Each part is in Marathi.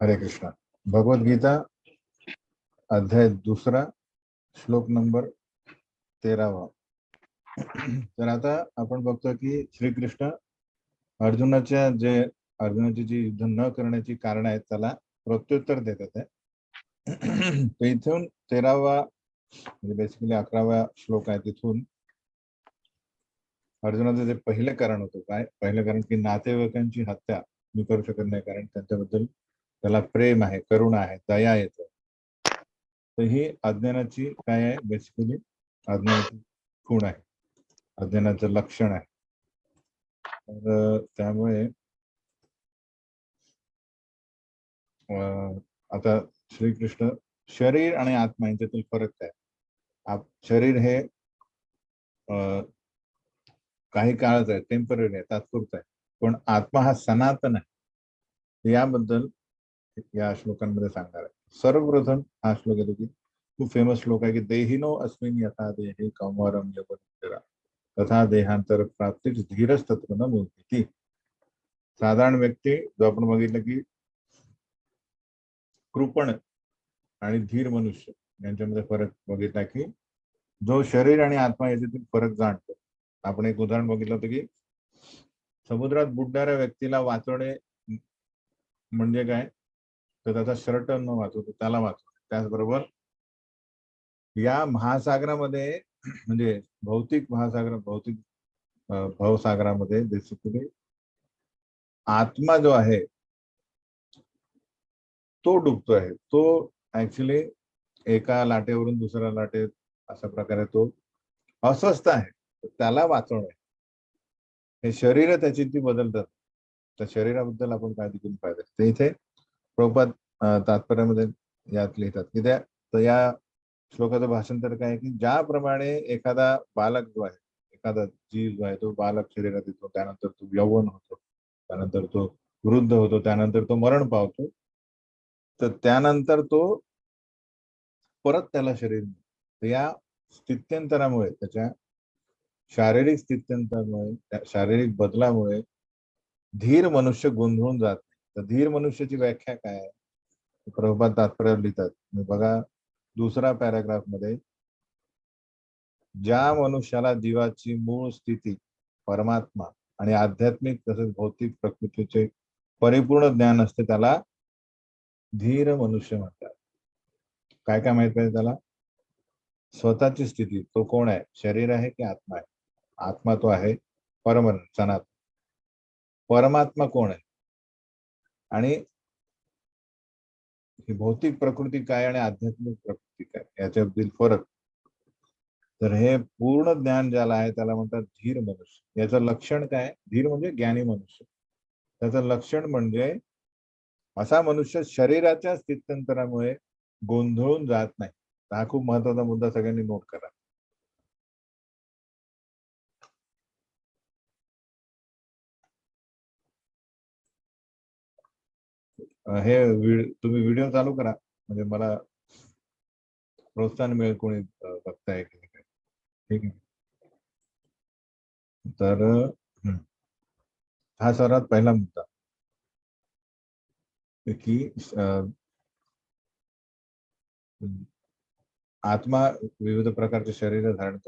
हरे कृष्णा. भगवद्गीता अध्याय 2 श्लोक नंबर 13. तर आता आपण बघतो की श्रीकृष्ण अर्जुनाची जी युद्ध न करण्याची कारण आहेत त्याला प्रत्युत्तर देतात आहे. तर इथून 13वा म्हणजे बेसिकली 11वा श्लोक आहे. तिथून अर्जुनाचं जे पहिले कारण होतं, काय पहिलं कारण की नातेवाईकांची हत्या मी करू शकत नाही, कारण त्यांच्याबद्दल त्याला प्रेम आहे, करुणा आहे, दया येतं. तर ही अज्ञानाची काय आहे, बेसिकली अज्ञानाची खूण आहे, अज्ञानाचं लक्षण आहे. तर त्यामुळे आता श्रीकृष्ण शरीर आणि आत्मा यांच्यातील फरक काय. शरीर हे काही काळच आहे, टेम्पररी आहे, तात्पुरता आहे, पण आत्मा हा सनातन आहे. याबद्दल या श्लोकांमध्ये सांगणार आहे. सर्वप्रथम हा श्लोक येतो की खूप फेमस श्लोक आहे की देहिनो अस्मिन् यथा देहे कौमारम यौवनं तथा देहांतर प्राप्तीच धीरच तत्र न मुह्यति. साधारण व्यक्ती जो आपण बघितलं की कृपण आणि धीर मनुष्य यांच्यामध्ये फरक बघितला की जो शरीर आणि आत्मा याच्यातील फरक जाणतो. आपण एक उदाहरण बघितलं होतं की समुद्रात बुडणाऱ्या व्यक्तीला वाचवणे म्हणजे काय, तर त्याचा शर्ट न वाचवतो त्याला वाचवतो. त्याचबरोबर या महासागरामध्ये म्हणजे भौतिक भवसागरामध्ये बेसिकली आत्मा जो आहे तो डुबतो आहे. तो ऍक्च्युली एका लाटेवरून दुसऱ्या लाटेत अशा प्रकारे तो अस्वस्थ आहे, त्याला वाचवणं. हे शरीर त्याची ती बदलतात. त्या शरीराबद्दल आपण काळजी घेऊन पाहिजे. ते इथे प्रभुपाद तात्पर्यामध्ये यात लिहितात की तर या श्लोकाचं भाषांतर काय की ज्याप्रमाणे एखादा बालक जो आहे, एखादा जीव जो आहे तो बालक शरीरात येतो, त्यानंतर तो यौवन होतो, त्यानंतर तो वृद्ध होतो, त्यानंतर तो मरण पावतो, तर त्यानंतर तो परत त्याला शरीर मिळतं. या स्थित्यंतरामुळे, त्याच्या शारीरिक स्थित्यंतरामुळे, शारीरिक बदलामुळे धीर मनुष्य गोंधळून जात नाही. तर धीर मनुष्याची व्याख्या काय आहे, प्रभुपाद तात्पर्यावर लिहितात. बघा दुसरा पॅराग्राफ मध्ये, ज्या मनुष्याला जीवाची मूळ स्थिती परमात्मा आणि आध्यात्मिक तसेच भौतिक प्रकृतीचे परिपूर्ण ज्ञान असते त्याला धीर मनुष्य म्हणतात. काय काय माहित पाहिजे त्याला, स्वतःची स्थिती, तो कोण आहे, शरीर आहे की आत्मा आहे. आत्मा तो आहे परम सनातन. परमात्मा कोण आहे आणि ही भौतिक प्रकृती काय आणि आध्यात्मिक प्रकृती काय याच्याबद्दल फरक. तर हे पूर्ण ज्ञान ज्याला आहे त्याला म्हणतात धीर मनुष्य. याचं लक्षण काय, धीर म्हणजे ज्ञानी मनुष्य. त्याचं लक्षण म्हणजे असा मनुष्य शरीराच्या स्थित्यंतरामुळे गोंधळून जात नाही. हा खूप महत्वाचा मुद्दा सगळ्यांनी नोट करा. हे तुम्ही व्हिडिओ चालू करा म्हणजे मला प्रोत्साहन मिळेल कोणी बघताय की काय. ठीक आहे. तर हा सर्वात पहिला मुद्दा की आत्मा विविध प्रकारचे शरीर धारण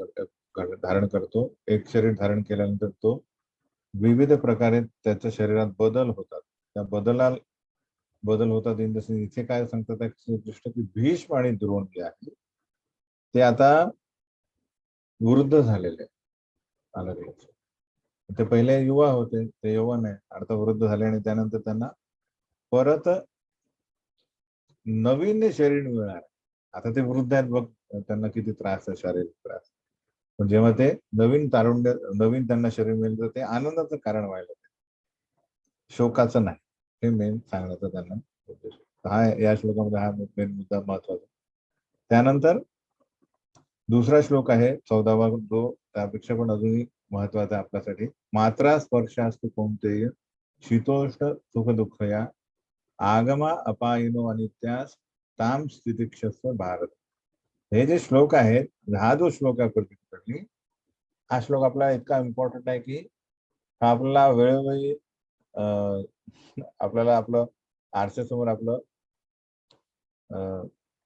करतो. एक शरीर धारण केल्यानंतर तो विविध प्रकारे त्याच्या शरीरात बदल होतात. त्या बदल होतात. इथे काय सांगतात श्रीकृष्ण की भीष्म आणि द्रोण जे आहे ते आता वृद्ध झालेले आहे. ते पहिले युवा होते, ते यौवन आहे, आता वृद्ध झाले आणि त्यानंतर त्यांना परत नवीन शरीर मिळणार. आता ते वृद्ध आहेत बघ, त्यांना किती त्रास आहे, शारीरिक त्रास. पण जेव्हा ते नवीन त्यांना शरीर मिळतं ते आनंदाचं कारण व्हायला, शोकाचं नाही. हे मेन सांगण्याचा त्यांना उद्देश. हा या श्लोकामध्ये हा मेन मुद्दा महत्वाचा. त्यानंतर दुसरा श्लोक आहे 14वा, जो त्यापेक्षा पण अजूनही महत्वाचा आपल्यासाठी. मात्रा स्पर्शास्तु कोणतेय शीतोष्ण सुख दुःख या आगमा अपायिनो अनित्यास ताम स्थितिक्षस्व भारत. हे जे श्लोक आहेत, हा जो श्लोक आहे पर्टिक्युलरली, हा श्लोक आपला इतका इम्पॉर्टंट आहे की हा आपल्याला वेळोवेळी आपल्याला आपलं आरशासमोर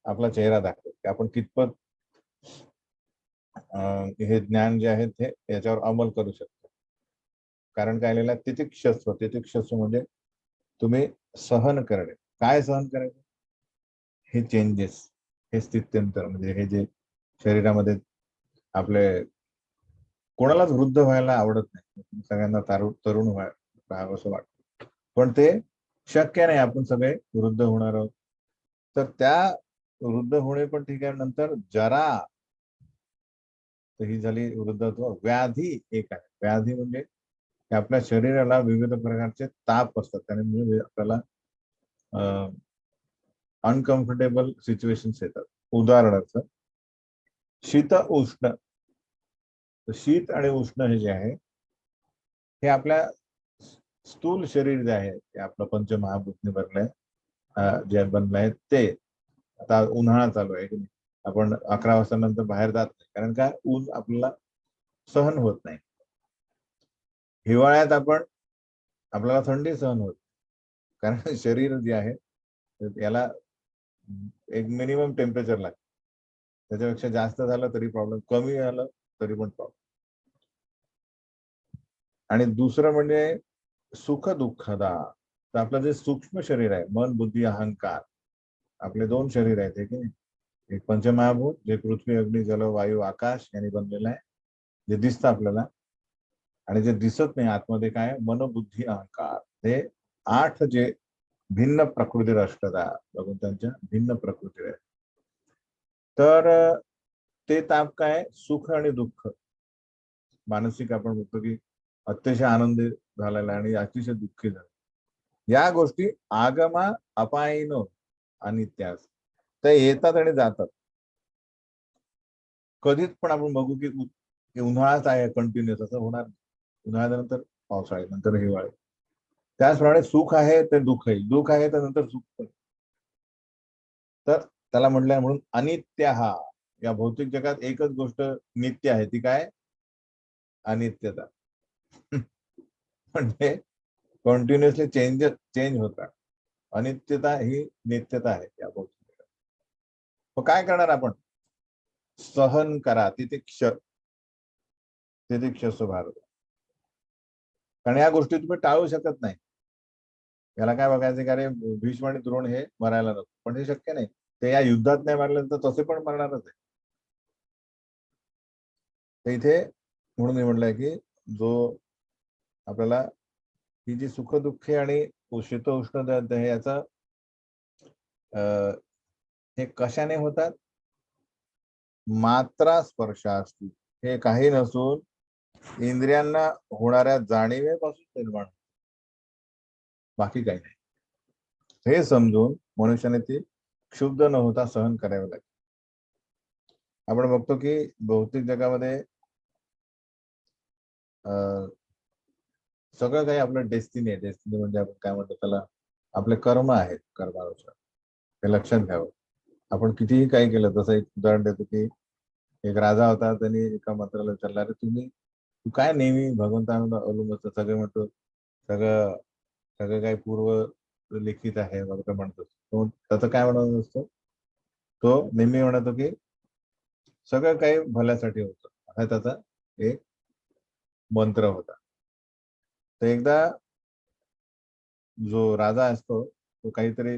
आपला चेहरा दाखवतो की आपण कितपत हे ज्ञान जे आहे ते याच्यावर अंमल करू शकतो. कारण काय लिहिलं, तितिक्षस्व म्हणजे तुम्ही सहन करणे. काय सहन करायचं? हे चेंजेस, हे स्थित्यंतर, म्हणजे हे जे शरीरामध्ये आपले, कोणालाच वृद्ध व्हायला आवडत नाही, सगळ्यांना तरुण राहावं असं वाटतं, पण ते शक्य नाही. आपण सगळे वृद्ध होणार आहोत. तर त्या वृद्ध होणे पण ठीक आहे, नंतर जरा, तर ही झाली वृद्धत्व. व्याधी एक आहे. व्याधी म्हणजे आपल्या शरीराला विविध प्रकारचे ताप असतात, त्यामुळे आपल्याला अनकम्फर्टेबल सिच्युएशन्स येतात. उदाहरणार्थ शीत उष्ण. शीत आणि उष्ण हे जे आहे, हे आपल्या स्थूल शरीर जे आहे, ते आपलं पंचमहाभूतने भरलंय, जे बनलंय ते. आता उन्हाळा चालू आहे की नाही, आपण 11 वाजता नंतर बाहेर जात नाही, कारण का ऊन आपल्याला सहन होत नाही. हिवाळ्यात आपल्याला थंडी सहन होत, कारण शरीर जे आहे याला एक मिनिमम टेम्परेचर लागतं. त्याच्यापेक्षा जास्त झालं तरी प्रॉब्लेम, कमी झालं तरी पण प्रॉब्लेम. आणि दुसरं म्हणजे सुख दुःखदा. तर आपलं जे सूक्ष्म शरीर आहे, मन बुद्धी अहंकार, आपले 2 शरीर आहेत, की नाही. एक पंचमहाभूत, जे पृथ्वी अग्नी जल वायू आकाश यांनी बनलेलं आहे, जे दिसतं आपल्याला. आणि जे दिसत नाही आतमध्ये काय, मन बुद्धी अहंकार, हे 8 जे भिन्न प्रकृती अष्टधा, भगवंतांच्या भिन्न प्रकृती आहे. तर ते ताप काय, सुख आणि दुःख. मानसिक आपण म्हणतो की अतिशय आनंदी झालेला आणि अतिशय दुःखी झाला, या गोष्टी आगमा अपायनो अनित्यास, ते येतात आणि जातात. कधीच पण आपण बघू की उन्हाळाच आहे कंटिन्युअस, असं होणार. उन्हाळ्यानंतर पावसाळे, नंतर हिवाळे. त्याचप्रमाणे सुख आहे तर दुःख येईल, दुःख आहे तर नंतर सुख येईल. तर त्याला म्हटलंय म्हणून अनित्य हा. या भौतिक जगात एकच गोष्ट नित्य आहे, ती काय, अनित्यता. म्हणजे कंटिन्युअसली चेंज होतात. अनित्यता ही नित्यता आहे या भौतिक जगात. मग काय करणार आपण? सहन करा, तितिक्षस्व भारत. कारण या गोष्टी तुम्ही टाळू शकत नाही. याला काय बघायचं की अरे भीष्म आणि द्रोण हे मरायला नको, पण हे शक्य नाही. ते या युद्धात नाही मारले तर तसे पण मरणारच आहे. तर इथे म्हणून मी म्हटलंय की जो आपल्याला ही जी सुख दुःखे आणि शीत उष्ण हे याचा हे कशाने होतात? मात्रा स्पर्शास्ती. हे काही नसून इंद्रियांना होणाऱ्या जाणीवेपासून निर्माण, बाकी काही नाही. हे समजून मनुष्याने ती क्षुब्ध न होता सहन करावे लागेल. आपण बघतो की भौतिक जगामध्ये सगळं काही आपलं डेस्टिनी आहे. डेस्टिनी म्हणजे आपण काय म्हणतो त्याला, आपले कर्म आहेत, कर्मानुसार. हे लक्षात घ्यावं. आपण कितीही काही केलं, जसं एक उदाहरण देतो की एक राजा होता, त्यांनी एका मंत्र्याला विचारलं, अरे तू काय नेहमी भगवंतांना अवलंबून असतो? सगळे म्हणतो सगळं सगळं काही पूर्व लिखित आहे वगैरे म्हणतो. तो त्याचं काय म्हणत असतो, तो नेहमी म्हणतो की सगळं काही भल्यासाठी होतं, हा त्याचा एक मंत्र होता. तर एकदा जो राजा असतो, तो काहीतरी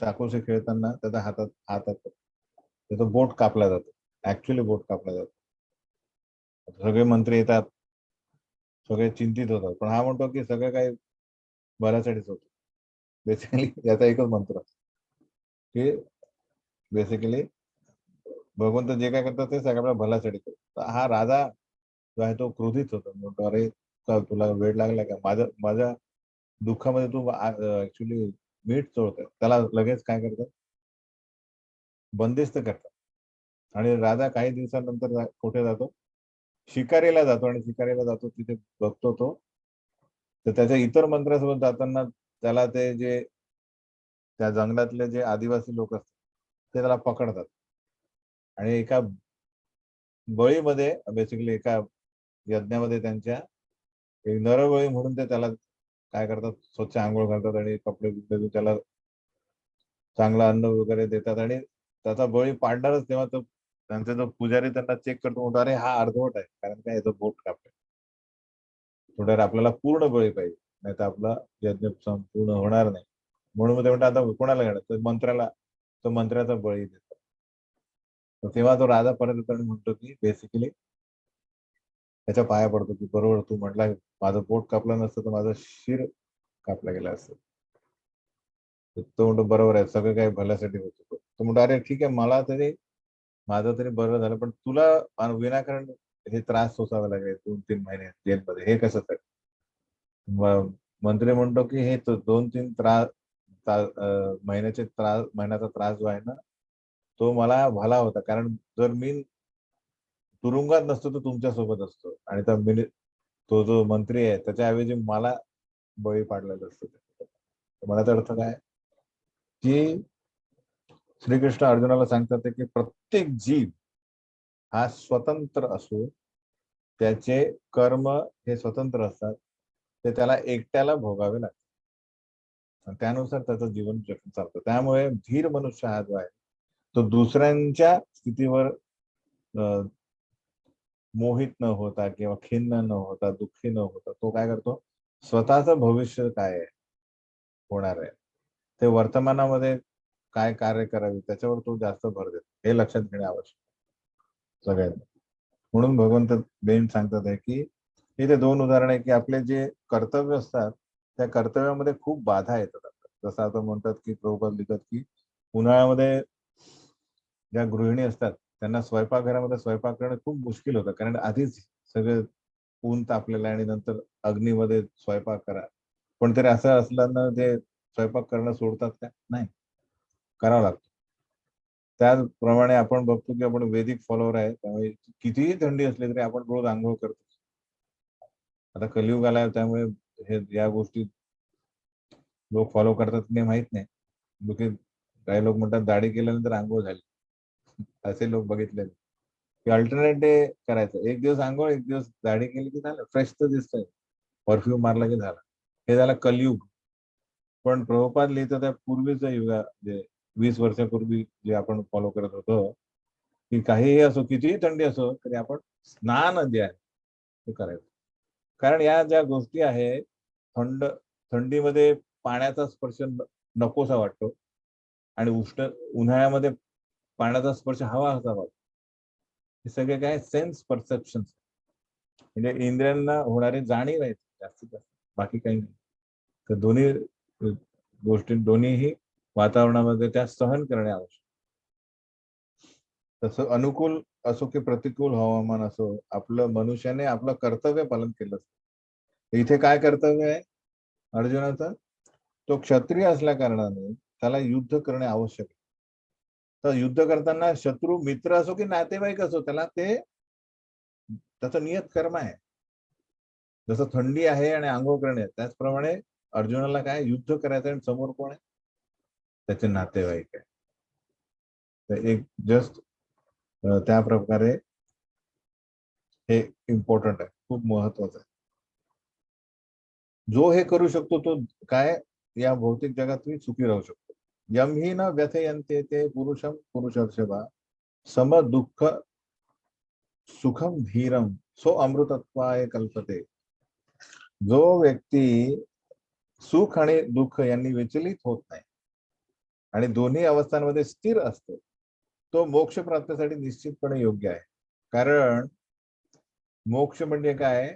चाकूशी खेळताना त्याच्या हातात त्याचा बोट कापला जातो. ऍक्च्युअली बोट कापला जातो. सगळे मंत्री येतात, सगळे चिंतित होतात, पण हा म्हणतो की सगळं काही भल्यासाठीच होतं. बेसिकली याचा एकच मंत्र की बेसिकली भगवंत जे काय करतात ते सगळ्या भल्यासाठी करतो. तर हा राजा जो आहे तो क्रोधित होतो, म्हणतो अरे तुला वेळ लागला का, माझ्या दुःखामध्ये तू ऍक्च्युली मीठ चोळतोय. त्याला लगेच काय करतात, बंदिस्त करतात. आणि राजा काही दिवसानंतर कुठे जातो, शिकारीला जातो. आणि शिकारीला जातो, तिथे बघतो तो, तर त्याच्या इतर मंत्र्यासोबत जाताना त्याला ते जे त्या जंगलातले जे आदिवासी लोक असतात ते त्याला पकडतात. आणि एका बळीमध्ये, बेसिकली एका यज्ञामध्ये त्यांच्या एक नरबळी म्हणून ते त्याला काय करतात, स्वच्छ आंघोळ घालतात आणि कपडे बिपडे धुवून त्याला चांगलं अन्न वगैरे देतात आणि त्याचा बळी पाडणारच तेव्हा तो त्यांचा जो पुजारी त्यांना चेक करतो, म्हणतो अरे हा अर्धवट आहे, कारण काय याचं बोट कापलं. थोड्या आपल्याला पूर्ण बळी पाहिजे, नाही तर आपला यज्ञ संपूर्ण होणार नाही. म्हणून ते म्हणतात आता कोणाला घेणार, तर मंत्र्याला, तो मंत्र्याचा बळी देतो. तेव्हा तो राजा परत येतो आणि म्हणतो की बेसिकली त्याच्या पाया पडतो की बरोबर तू म्हटला, माझं पोट कापलं नसतं तर माझं शिर कापला गेला असतं. तो म्हणतो बरोबर आहे, सगळं काही भल्यासाठी होतं. तो म्हणतो अरे ठीक आहे, मला तरी माझं तरी बरं झालं, पण तुला विनाकारण हे त्रास सोसावे लागले 2-3 महिने जेलमध्ये, हे कशासाठी. मंत्री म्हणतो की हे 2-3 महिन्याचा त्रास जो आहे ना, तो मला भला होता, कारण जर मी तुरुंगात नसतो तर तुमच्या सोबत असतो आणि तो जो मंत्री आहे त्याच्याऐवजी मला बळी पाडलेलं असतं. मला तर अर्थ काय की श्रीकृष्ण अर्जुनाला सांगतात की प्रत्येक जीव हा स्वतंत्र असून त्याचे कर्म हे स्वतंत्र असतात, ते त्याला एकट्याला भोगावे लागतात, त्यानुसार त्याचं जीवन चालतं. त्यामुळे धीर मनुष्य हा जो आहे तो दुसऱ्यांच्या स्थितीवर मोहित न होता किंवा खिन्न न होता, दुःखी न होता, तो काय करतो, स्वतःचं भविष्य काय आहे, होणार आहे, ते वर्तमानामध्ये काय कार्य करावे त्याच्यावर तो जास्त भर देतो, हे लक्षात घेणे आवश्यक सगळ्यांनी. म्हणून भगवंत बेन सांगतात आहे की इथे 2 उदाहरण आहे की आपले जे कर्तव्य असतात त्या कर्तव्यामध्ये खूप बाधा येतात. जसं आता म्हणतात की प्रभुपाद लिहितात की उन्हाळ्यामध्ये ज्या गृहिणी असतात त्यांना स्वयंपाकघरामध्ये स्वयंपाक करणं खूप मुश्किल होतं, कारण आधीच सगळं ऊन तापलेलं आहे आणि नंतर अग्नीमध्ये स्वयंपाक करा. पण तरी असं असल्यानं ते स्वयंपाक करणं सोडतात का? नाही, करावं लागतं. त्याचप्रमाणे आपण बघतो की आपण वैदिक फॉलोवर आहे, त्यामुळे कितीही थंडी असली तरी आपण रोज अंघोळ करतो. आता कलियुग आलाय त्यामुळे हे या गोष्टी लोक फॉलो करतात की नाही माहित नाही. काही लोक म्हणतात दाढी केल्यानंतर अंघोळ झाली, असे लोक बघितले की अल्टरनेट डे करायचं, एक दिवस अंघोळ एक दिवस दाढी केली की झालं, फ्रेश तर दिसतंय, परफ्यूम मारला की झाला. हे झालं कलियुग. पण प्रभुपाद लिहितं त्या पूर्वीचं युगा, जे 20 वर्षापूर्वी जे आपण फॉलो करत होतो की काहीही असो, कितीही थंडी असो, तरी आपण स्नान जे आहे ते करायचं. कारण या ज्या गोष्टी आहे, थंड थंडीमध्ये पाण्याचा स्पर्श नकोसा वाटतो आणि उन्हाळ्यामध्ये पाण्याचा स्पर्श हवासा वाटतो. हे सगळे काय सेन्स परसेप्शन, म्हणजे इंद्रियांना होणारी जाणीव आहे जास्तीत जास्त, बाकी काही नाही. तर दोन्ही गोष्टी, दोन्हीही वातावरणामध्ये त्या सहन करणे आवश्यक. तसं अनुकूल असो की प्रतिकूल हवामान असो, आपलं मनुष्याने आपलं कर्तव्य पालन केलं. इथे काय कर्तव्य आहे अर्जुनाचं? तो क्षत्रिय असल्या कारणाने त्याला युद्ध करणे आवश्यक आहे. तर युद्ध करताना शत्रू मित्र असो की नातेवाईक असो, त्याला ते त्याचं नियत कर्म आहे. जसं थंडी आहे आणि अंघोळ करणे, त्याचप्रमाणे अर्जुनाला काय युद्ध करायचं आणि समोर कोण आहे? त्याचे नातेवाईक आहे. तर एक जस्ट त्या प्रकारे हे इम्पॉर्टंट आहे, खूप महत्वाचं आहे. जो हे करू शकतो तो काय या भौतिक जगातही सुखी राहू शकतो. यम ही न व्यथयन्ते ते पुरुषम पुरुषर्षभा सम दुःख सुखम धीरम सो अमृतत्वाय कल्पते. जो व्यक्ती सुख आणि दुःख यांनी विचलित होत नाही आणि दोन्ही अवस्थांमध्ये स्थिर असतो, तो मोक्ष प्राप्तीसाठी निश्चितपणे योग्य आहे. कारण मोक्ष म्हणजे काय,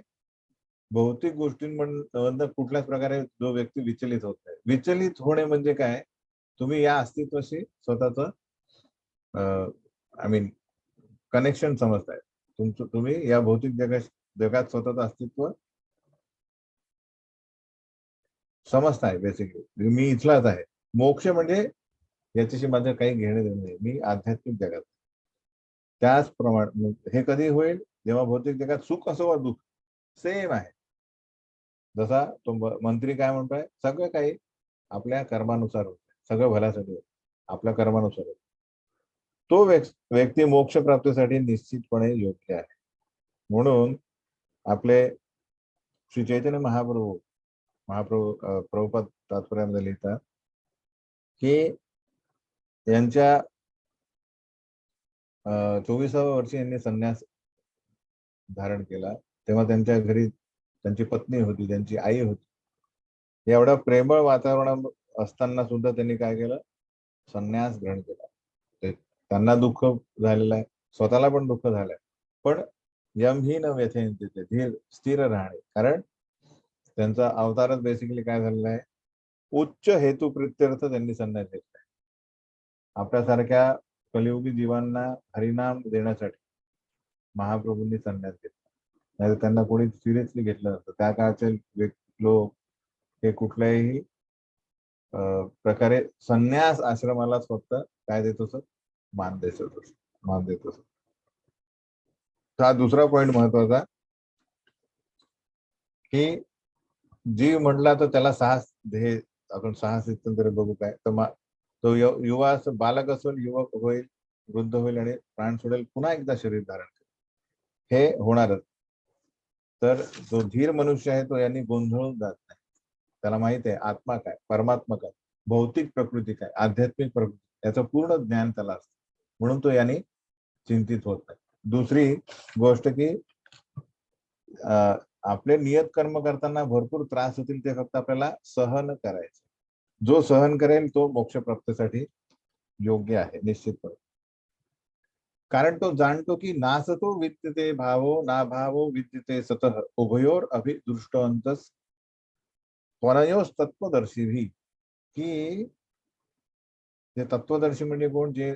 भौतिक गोष्टींमधनं कुठल्याच प्रकारे जो व्यक्ती विचलित होत नाही. विचलित होणे म्हणजे काय, तुम्ही या अस्तित्वाशी स्वतःच आय मीन कनेक्शन समजताय. तुम्ही या भौतिक जगात स्वतःचं अस्तित्व समजताय. बेसिकली मी इथलाच आहे. मोक्ष म्हणजे याच्याशी माझं काही घेणं देणं नाही, मी आध्यात्मिक जगात. त्याचप्रमाणे हे कधी होईल, जेव्हा भौतिक जगात सुख असो वा दुःख सेम आहे. जसा तो मंत्री काय म्हणतोय, सगळं काही आपल्या कर्मानुसार होत, सगळं भल्यासाठी होत, आपल्या कर्मानुसार होत. तो व्यक्ती मोक्ष प्राप्तीसाठी निश्चितपणे योग्य आहे. म्हणून आपले श्री चैतन्य महाप्रभू प्रभुपाद तात्पर्यामध्ये लिहितात की यांच्या 24व्या वर्षी यांनी संन्यास धारण केला, तेव्हा त्यांच्या घरी त्यांची पत्नी होती, त्यांची आई होती. एवढा प्रेमळ वातावरण असताना सुद्धा त्यांनी काय केलं, संन्यास ग्रहण केला. त्यांना दुःख झालेलं आहे, स्वतःला पण दुःख झालंय, पण यम ही न व्यथेंती, धीर स्थिर राहणे. कारण त्यांचा अवतारच बेसिकली काय झालेला आहे, उच्च हेतू प्रित्यर्थ त्यांनी संन्यास घेतलाय. आपल्यासारख्या कलियुगी जीवांना हरिनाम देण्यासाठी महाप्रभूंनी संन्यास घेतला, नाही त्यांना कोणी सिरियसली घेतलं नसतं. त्या काळचे लोक हे कुठल्याही प्रकारे संन्यास आश्रमाला फक्त काय देत असत, मान देत असत. हा दुसरा पॉइंट महत्वाचा, की जीव म्हटला तर त्याला साहस, हे आपण साहस एकंदरीत बघू काय, तर तो युवा बालक असेल, युवक होईल, वृद्ध होईल आणि प्राण सोडेल, पुन्हा एकदा शरीर धारण करेल, हे होणारच. तर जो धीर मनुष्य आहे तो यांनी गोंधळून जात नाही. त्याला माहित आहे आत्मा काय, परमात्मा काय, भौतिक प्रकृती काय, आध्यात्मिक प्रकृती, याचं पूर्ण ज्ञान त्याला असतं, म्हणून तो यांनी चिंतित होत नाही. दुसरी गोष्ट की आपले नियत कर्म करताना भरपूर त्रास होतील, ते फक्त आपल्याला सहन करायचे. जो सहन करेल तो मोक्ष प्राप्तीसाठी योग्य आहे निश्चितपणे. कारण तो जाणतो की नासतो विद्यते भावो ना भावो विद्यते सतः, उभयोर अभिदृष्टवंतस त्वनयोस तत्वदर्शी भी. की जे तत्वदर्शी म्हणजे कोण, जे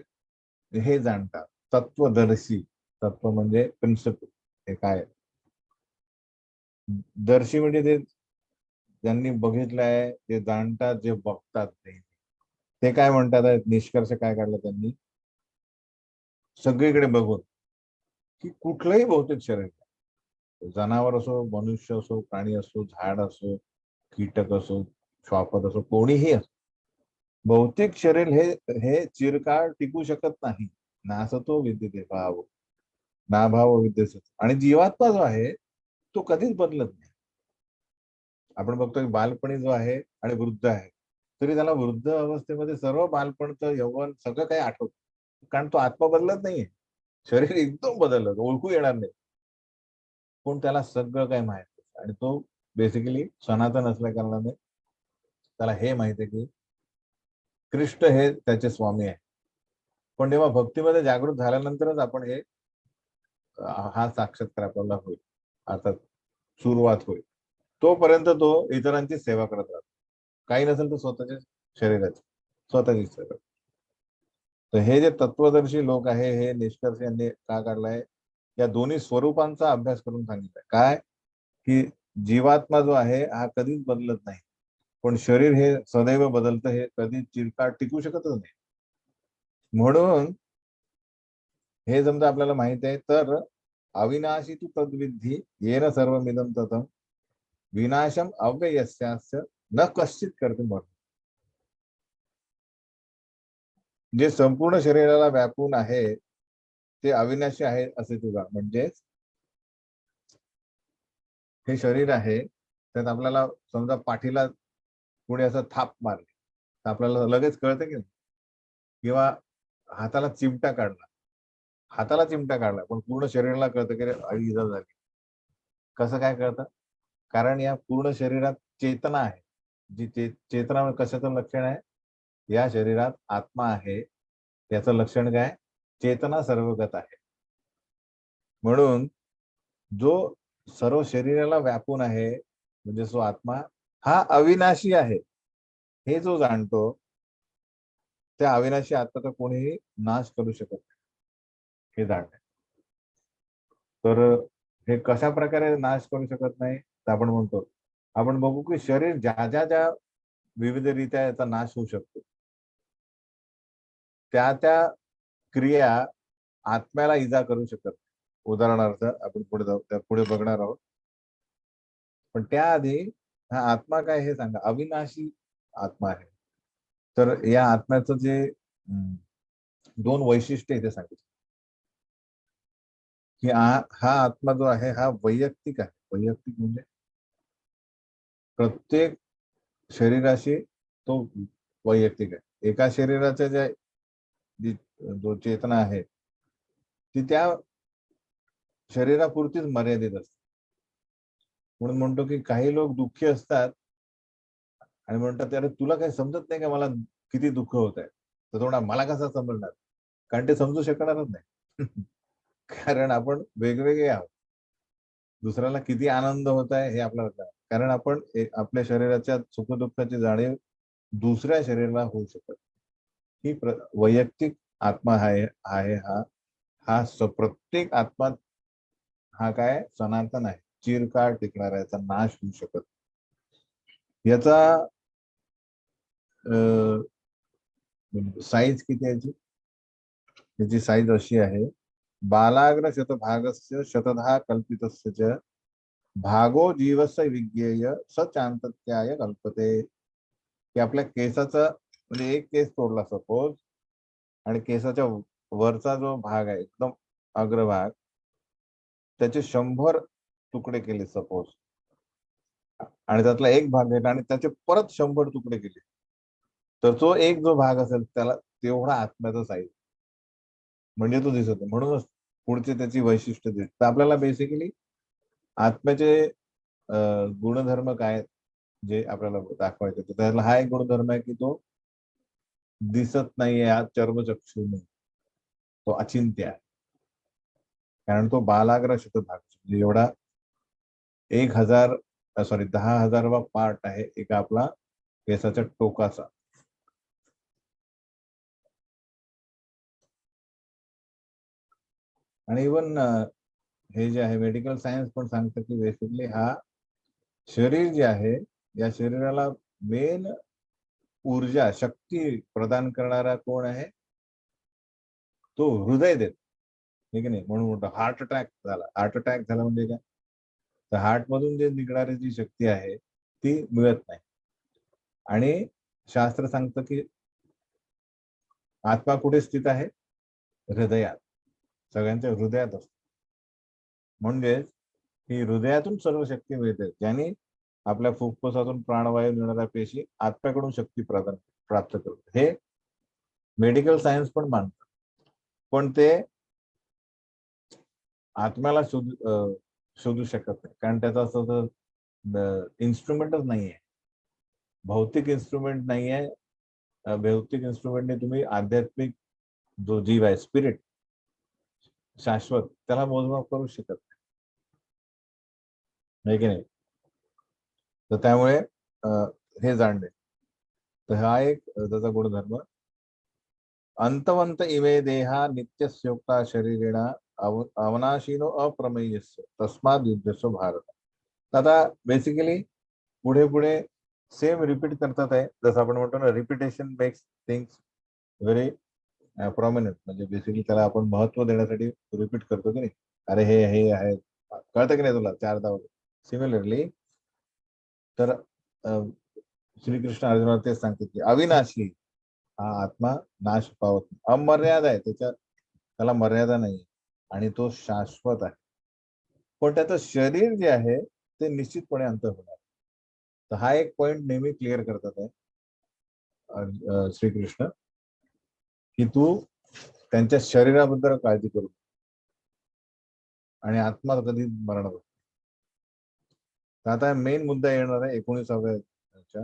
हे जाणतात, तत्वदर्शी. तत्व म्हणजे प्रिन्सिपल, हे काय, दर्शी म्हणजे ते ज्यांनी बघितलंय, ते जाणतात, जे बघतात ते काय म्हणतात, निष्कर्ष काय काढला त्यांनी सगळीकडे बघून, की कुठलंही भौतिक शरीर, जनावर असो, मनुष्य असो, प्राणी असो, झाड असो, कीटक असो, श्वापद असो, कोणीही असो, भौतिक शरीर हे चिरकाळ टिकू शकत नाही. नासतो विद्यते भाव ना भाव विद्यते, आणि जीवात्मा जो आहे तो कधीच बदलत नाही. आपण बघतो बालपणी जो आहे आणि वृद्ध आहे, तरी त्याला वृद्ध अवस्थेमध्ये सर्व बालपणचं यौवन सगळं काही आठवतं, कारण तो आत्मा बदलत नाहीये. शरीर एकदम बदललं, ओळखू येणार नाही, पण त्याला सगळं काही माहित आहे. आणि तो बेसिकली सनातन असल्या कारणाने त्याला हे माहिती आहे की कृष्ण हे त्याचे स्वामी आहे. पण तेव्हा भक्तीमध्ये जागृत झाल्यानंतरच आपण हे हा साक्षात्कार आपल्याला होईल, अर्थात सुरुवात होईल. तोपर्यंत तो इतरांची सेवा करत राहतो, काही नसेल तर स्वतःच्या शरीराची, स्वतःची सेवा. तर हे जे तत्वदर्शी लोक आहे, हे निष्कर्ष यांनी का काढलाय, या दोन्ही स्वरूपांचा अभ्यास करून सांगितलाय. काय की जीवात्मा जो आहे हा कधीच बदलत नाही, पण शरीर हे सदैव बदलतं, हे कधी चिरकाळ टिकू शकतच नाही. म्हणून हे समजा आपल्याला माहित आहे, तर अविनाशी तू तद्विधी येन सर्वमिदं ततं विनाशम अव्ययस्यास्य न कश्चित कर्तुं अर्हति. जे संपूर्ण शरीराला व्यापून आहे ते अविनाशी आहे असे तुझा, म्हणजे हे शरीर आहे, त्यात आपल्याला समजा पाठीला कोणी असं थाप मारली तर आपल्याला लगेच कळतं की नाही, किंवा हाताला चिमटा काढला पण पूर्ण शरीराला कळतं की अरे इजा झाली. कसं काय कळतं? कारण या पूर्ण शरीरात चेतना आहे, जी चेतना कशाचं लक्षण आहे, या शरीरात आत्मा आहे, त्याचं लक्षण काय, चेतना सर्वगत आहे. म्हणून जो सर्व शरीराला व्यापून आहे, म्हणजे जो आत्मा हा अविनाशी आहे, हे जो जाणतो, त्या अविनाशी आत्माचा कोणीही नाश करू शकत नाही, हे जाणणे. तर हे कशा प्रकारे नाश करू शकत नाही, तर आपण म्हणतो, आपण बघू की शरीर ज्या ज्या ज्या विविधरित्या याचा नाश होऊ शकतो, त्या त्या क्रिया आत्म्याला इजा करू शकत नाही. उदाहरणार्थ आपण पुढे बघणार आहोत, पण त्याआधी हा आत्मा काय हे सांगा, अविनाशी आत्मा आहे. तर या आत्म्याचं जे दोन वैशिष्ट्य इथे सांगितलं, की हा आत्मा जो आहे हा वैयक्तिक आहे. वैयक्तिक म्हणजे प्रत्येक शरीराशी तो वैयक्तिक आहे. एका शरीराच्या ज्या जी जो चेतना आहे ती त्या शरीरापुरतीच मर्यादित असते. म्हणून म्हणतो की काही लोक दुःखी असतात आणि म्हणतात अरे तुला काही समजत नाही का मला किती दुःख होत आहे. तर तो म्हणा मला कसं समजणार, कारण ते समजू शकणारच नाही. कारण आपण वेगवेगळे आहोत. दुसऱ्याला किती आनंद होत आहे हे आपल्याला कळतं, कारण आपण आपल्या शरीराच्या सुखदुःखाची जाणीव दुसऱ्या शरीराला होऊ शकत. ही वैयक्तिक आत्मा आहे आहे हा हा प्रत्येक आत्मा हा काय सनातन आहे, चिरकाळ टिकणार आहे, याचा नाश होऊ शकत. याचा साईज किती आहे याची साईज अशी आहे, बालाग्र शतभागस्य शतधा कल्पितस्य च भागो जीवस्य विज्ञेय सचांतत्याय कल्पते. की आपल्या केसाचा म्हणजे एक केस तोडला सपोज आणि केसाच्या वरचा जो भाग आहे एकदम अग्रभाग त्याचे 100 तुकडे केले सपोज आणि त्यातला एक भाग घेतला आणि त्याचे परत 100 तुकडे केले, तर तो एक जो भाग असेल त्याला तेवढा आत्म्याचा साईज म्हणजे तो दिसत. म्हणूनच पुढचे त्याची वैशिष्ट्य दिसत. आपल्याला बेसिकली आत्म्याचे गुणधर्म काय जे आपल्याला दाखवायचे, तर त्याला हा एक गुणधर्म आहे की तो दिसत नाहीये, हा चर्मचक्षू नाही, तो अचिंत्य आहे. कारण तो बालाग्र शतभाग म्हणजे एवढा 10,000वा पार्ट आहे एका आपला केसाच्या टोकाचा. आणि इवन हे जे आहे मेडिकल सायन्स पण सांगतं की बेसिकली हा शरीर जे आहे या शरीराला मेन ऊर्जा शक्ती प्रदान करणारा कोण आहे, तो हृदय देत, ठीक नाही. म्हणून म्हणतो हार्ट अटॅक झाला म्हणजे काय, तर हार्ट मधून जे निघणारी जी शक्ती आहे ती मिळत नाही. आणि शास्त्र सांगतं की आत्मा कुठे स्थित आहे, हृदयात, सगळ्यांच्या हृदयात असतो. म्हणजेच ही हृदयातून सर्व शक्ती मिळते, ज्याने आपल्या फुफ्फुसातून प्राणवायू नेणाऱ्या पेशी आत्म्याकडून शक्ती प्राप्त करतो. हे मेडिकल सायन्स पण मानतं, पण ते आत्म्याला शोधू शकत नाही, कारण त्याचा असं इन्स्ट्रुमेंटच नाहीये, भौतिक इन्स्ट्रुमेंट नाहीये. भौतिक इन्स्ट्रुमेंटने तुम्ही आध्यात्मिक जो जीव आहे स्पिरिट शाश्वत त्याला मोजमाप करू शकत नाही की नाही. तर त्यामुळे हे जाणणे, तर हा एक त्याचा गुणधर्म. अंतवंत इमे देहा नित्यस्योक्ता शरीरेण अवनाशीनो अप्रमेयस्य तस्माद युद्धस्व भारत. आता बेसिकली पुढे पुढे सेम रिपीट करतात आहे, जसं आपण म्हणतो ना repetition makes things very prominent. म्हणजे बेसिकली त्याला आपण महत्व देण्यासाठी रिपीट करतो की नाही. अरे हे हे आहे, कळतं की नाही तुला 4दा वगैरे. सिमिलरली तर श्रीकृष्ण अर्जुनाला तेच सांगतात की अविनाशी हा आत्मा नाश पावत नाही, अमर्यादा आहे, त्याला मर्यादा नाही आणि तो शाश्वत आहे. पण त्याचं शरीर जे आहे ते निश्चितपणे अंत होणार. तर हा एक पॉइंट नेहमी क्लिअर करतात आहे श्रीकृष्ण, की तू त्यांच्या शरीराबद्दल काळजी करू आणि आत्मा कधी मरण होत. आता मेन मुद्दा येणार आहे 19व्या.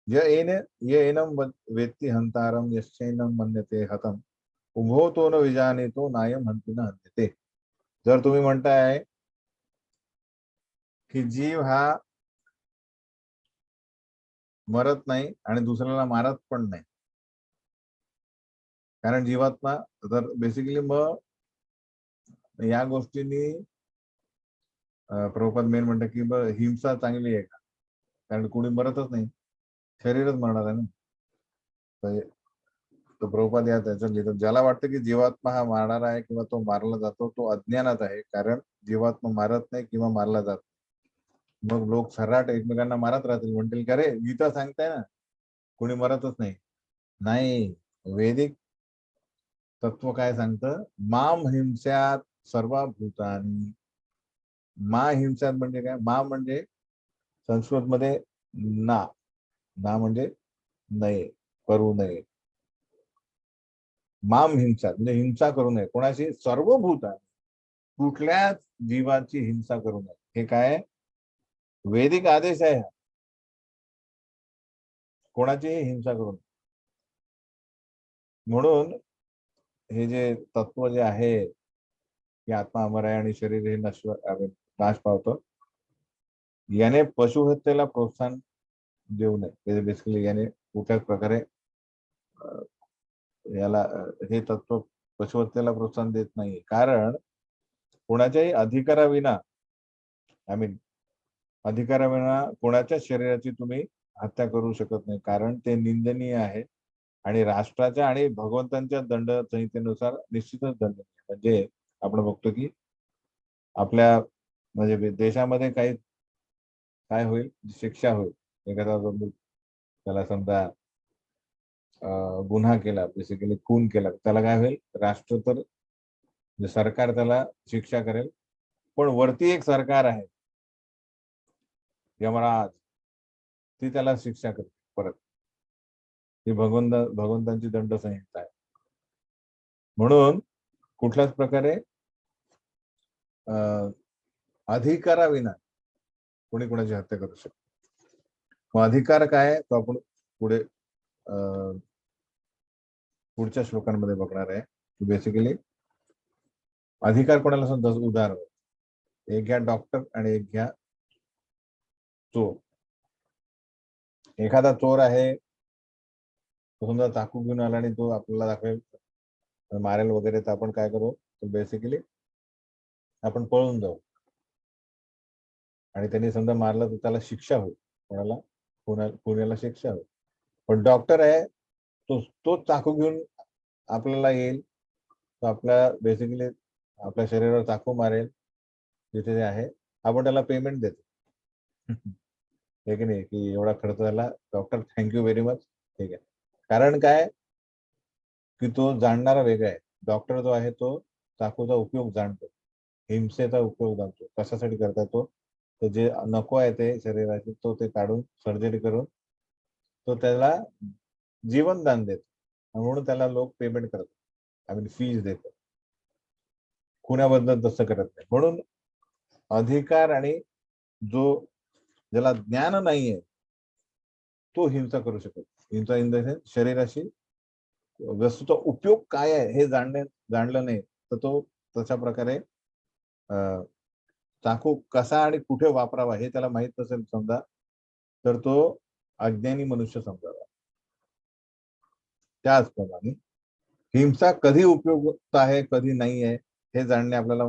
ये एनम वेत्ती हंतारम यश्चैनम मन्यते हतम उभो तो न विजानीतो नायम हंती न हंत्यते. जर तुम्ही म्हणताय की जीव हा मरत नाही आणि दुसऱ्याला मारत पण नाही, कारण जीवात्मा, तर बेसिकली मग या गोष्टींनी प्रभुपाद मेन म्हणतात की हिंसा चांगली आहे का, कारण कोणी मरतच नाही, शरीरच मरणार आहे ना. तो प्रभुपाद या त्याच्यात लिहितात, ज्याला वाटतं की जीवात्मा हा मारणारा आहे किंवा तो मारला जातो तो अज्ञानात आहे, कारण जीवात्मा मारत नाही किंवा मारला जात. मग लोक सर्राट एकमेकांना मारत राहतील, म्हणतील का रे गीता सांगताय ना कोणी मरतच नाही. नाही, वैदिक तत्व काय सांगतं, माम हिंस्यात सर्व भूतानी. मा हिंस्यात म्हणजे काय, मा म्हणजे संस्कृत मध्ये ना, ना म्हणजे नये, करू नये. माम हिंसा म्हणजे हिंसा करू नये कोणाशी, सर्व भूता, कुठल्याच जीवाची हिंसा करू नये. हे काय वैदिक आदेश आहे. कोणाचीही हिंसा करू नये. म्हणून हे जे तत्व जे आहे की आत्मा अमर आहे आणि शरीर हे नाश पावतं, याने पशुहत्येला प्रोत्साहन देऊ नये. बेसिकली याने कुठल्याच प्रकारे याला हे तत्व पशुहत्येला प्रोत्साहन देत नाही. कारण कोणाच्याही अधिकाराविना, अधिकाराविना कोणाच्या शरीराची तुम्ही हत्या करू शकत नाही, कारण ते निंदनीय आहे आणि राष्ट्राच्या आणि भगवंतांच्या दंड संहितेनुसार निश्चितच दंडनीय. म्हणजे आपण बघतो की आपल्या म्हणजे देशामध्ये काही काय होईल, शिक्षा होईल. एखादा त्याला समजा गुन्हा केला, बेसिकली खून केला, त्याला काय होईल, राष्ट्र तर सरकार त्याला शिक्षा करेल, पण वरती एक सरकार आहे यमराज, ती त्याला शिक्षा करते परत. ही भगवंतांची दंड संहिता आहे. म्हणून कुठल्याच प्रकारे अधिकाराविना कोणी कोणाची हत्या करू शकतो. मग अधिकार काय तो आपण पुढे पुढच्या श्लोकांमध्ये बघणार आहे. बेसिकली अधिकार कोणाला समजा, उदाहरण एक घ्या डॉक्टर आणि एक घ्या चोर. एखादा चोर आहे, तो समजा चाकू घेऊन आला आणि तो आपल्याला दाखवेल मारेल वगैरे, तर आपण काय करू, तर बेसिकली आपण पळून जाऊ आणि त्यांनी समजा मारलं तर त्याला शिक्षा होईल, कोणाला पुण्याला शिक्षा होईल. पण डॉक्टर आहे तो चाकू घेऊन आपल्याला येईल, तो आपल्या बेसिकली आपल्या शरीरावर चाकू मारेल जिथे जे आहे, आपण त्याला पेमेंट देतो हे की नाही, की एवढा खर्च झाला डॉक्टर, थँक्यू व्हेरी मच, ठीक आहे. कारण काय की तो जाणणारा वेगळा आहे. डॉक्टर जो आहे तो चाकूचा उपयोग जाणतो, हिंसेचा उपयोग जाणतो, कशासाठी करता तो, तर जे नको आहे ते शरीराचे तो ते काढून सर्जरी करून तो त्याला जीवनदान देतो, म्हणून त्याला लोक पेमेंट करतात, फीज देतात. खुण्याबद्दल तसं करत नाही. म्हणून अधिकार आणि जो ज्याला ज्ञान नाहीये तो हिंसा करू शकतो. हिंसा इन द सेन्स शरीराशी वस्तूचा उपयोग काय आहे हे जाणलं नाही तर तो तशा प्रकारे चाकू कसा आणि कुठे वापरावा हे त्याला माहित नसेल समजा, तर तो अज्ञानी मनुष्य समजावा. त्याचप्रमाणे हिंसा कधी उपयुक्त आहे कधी नाही आहे हे जाणणे आपल्याला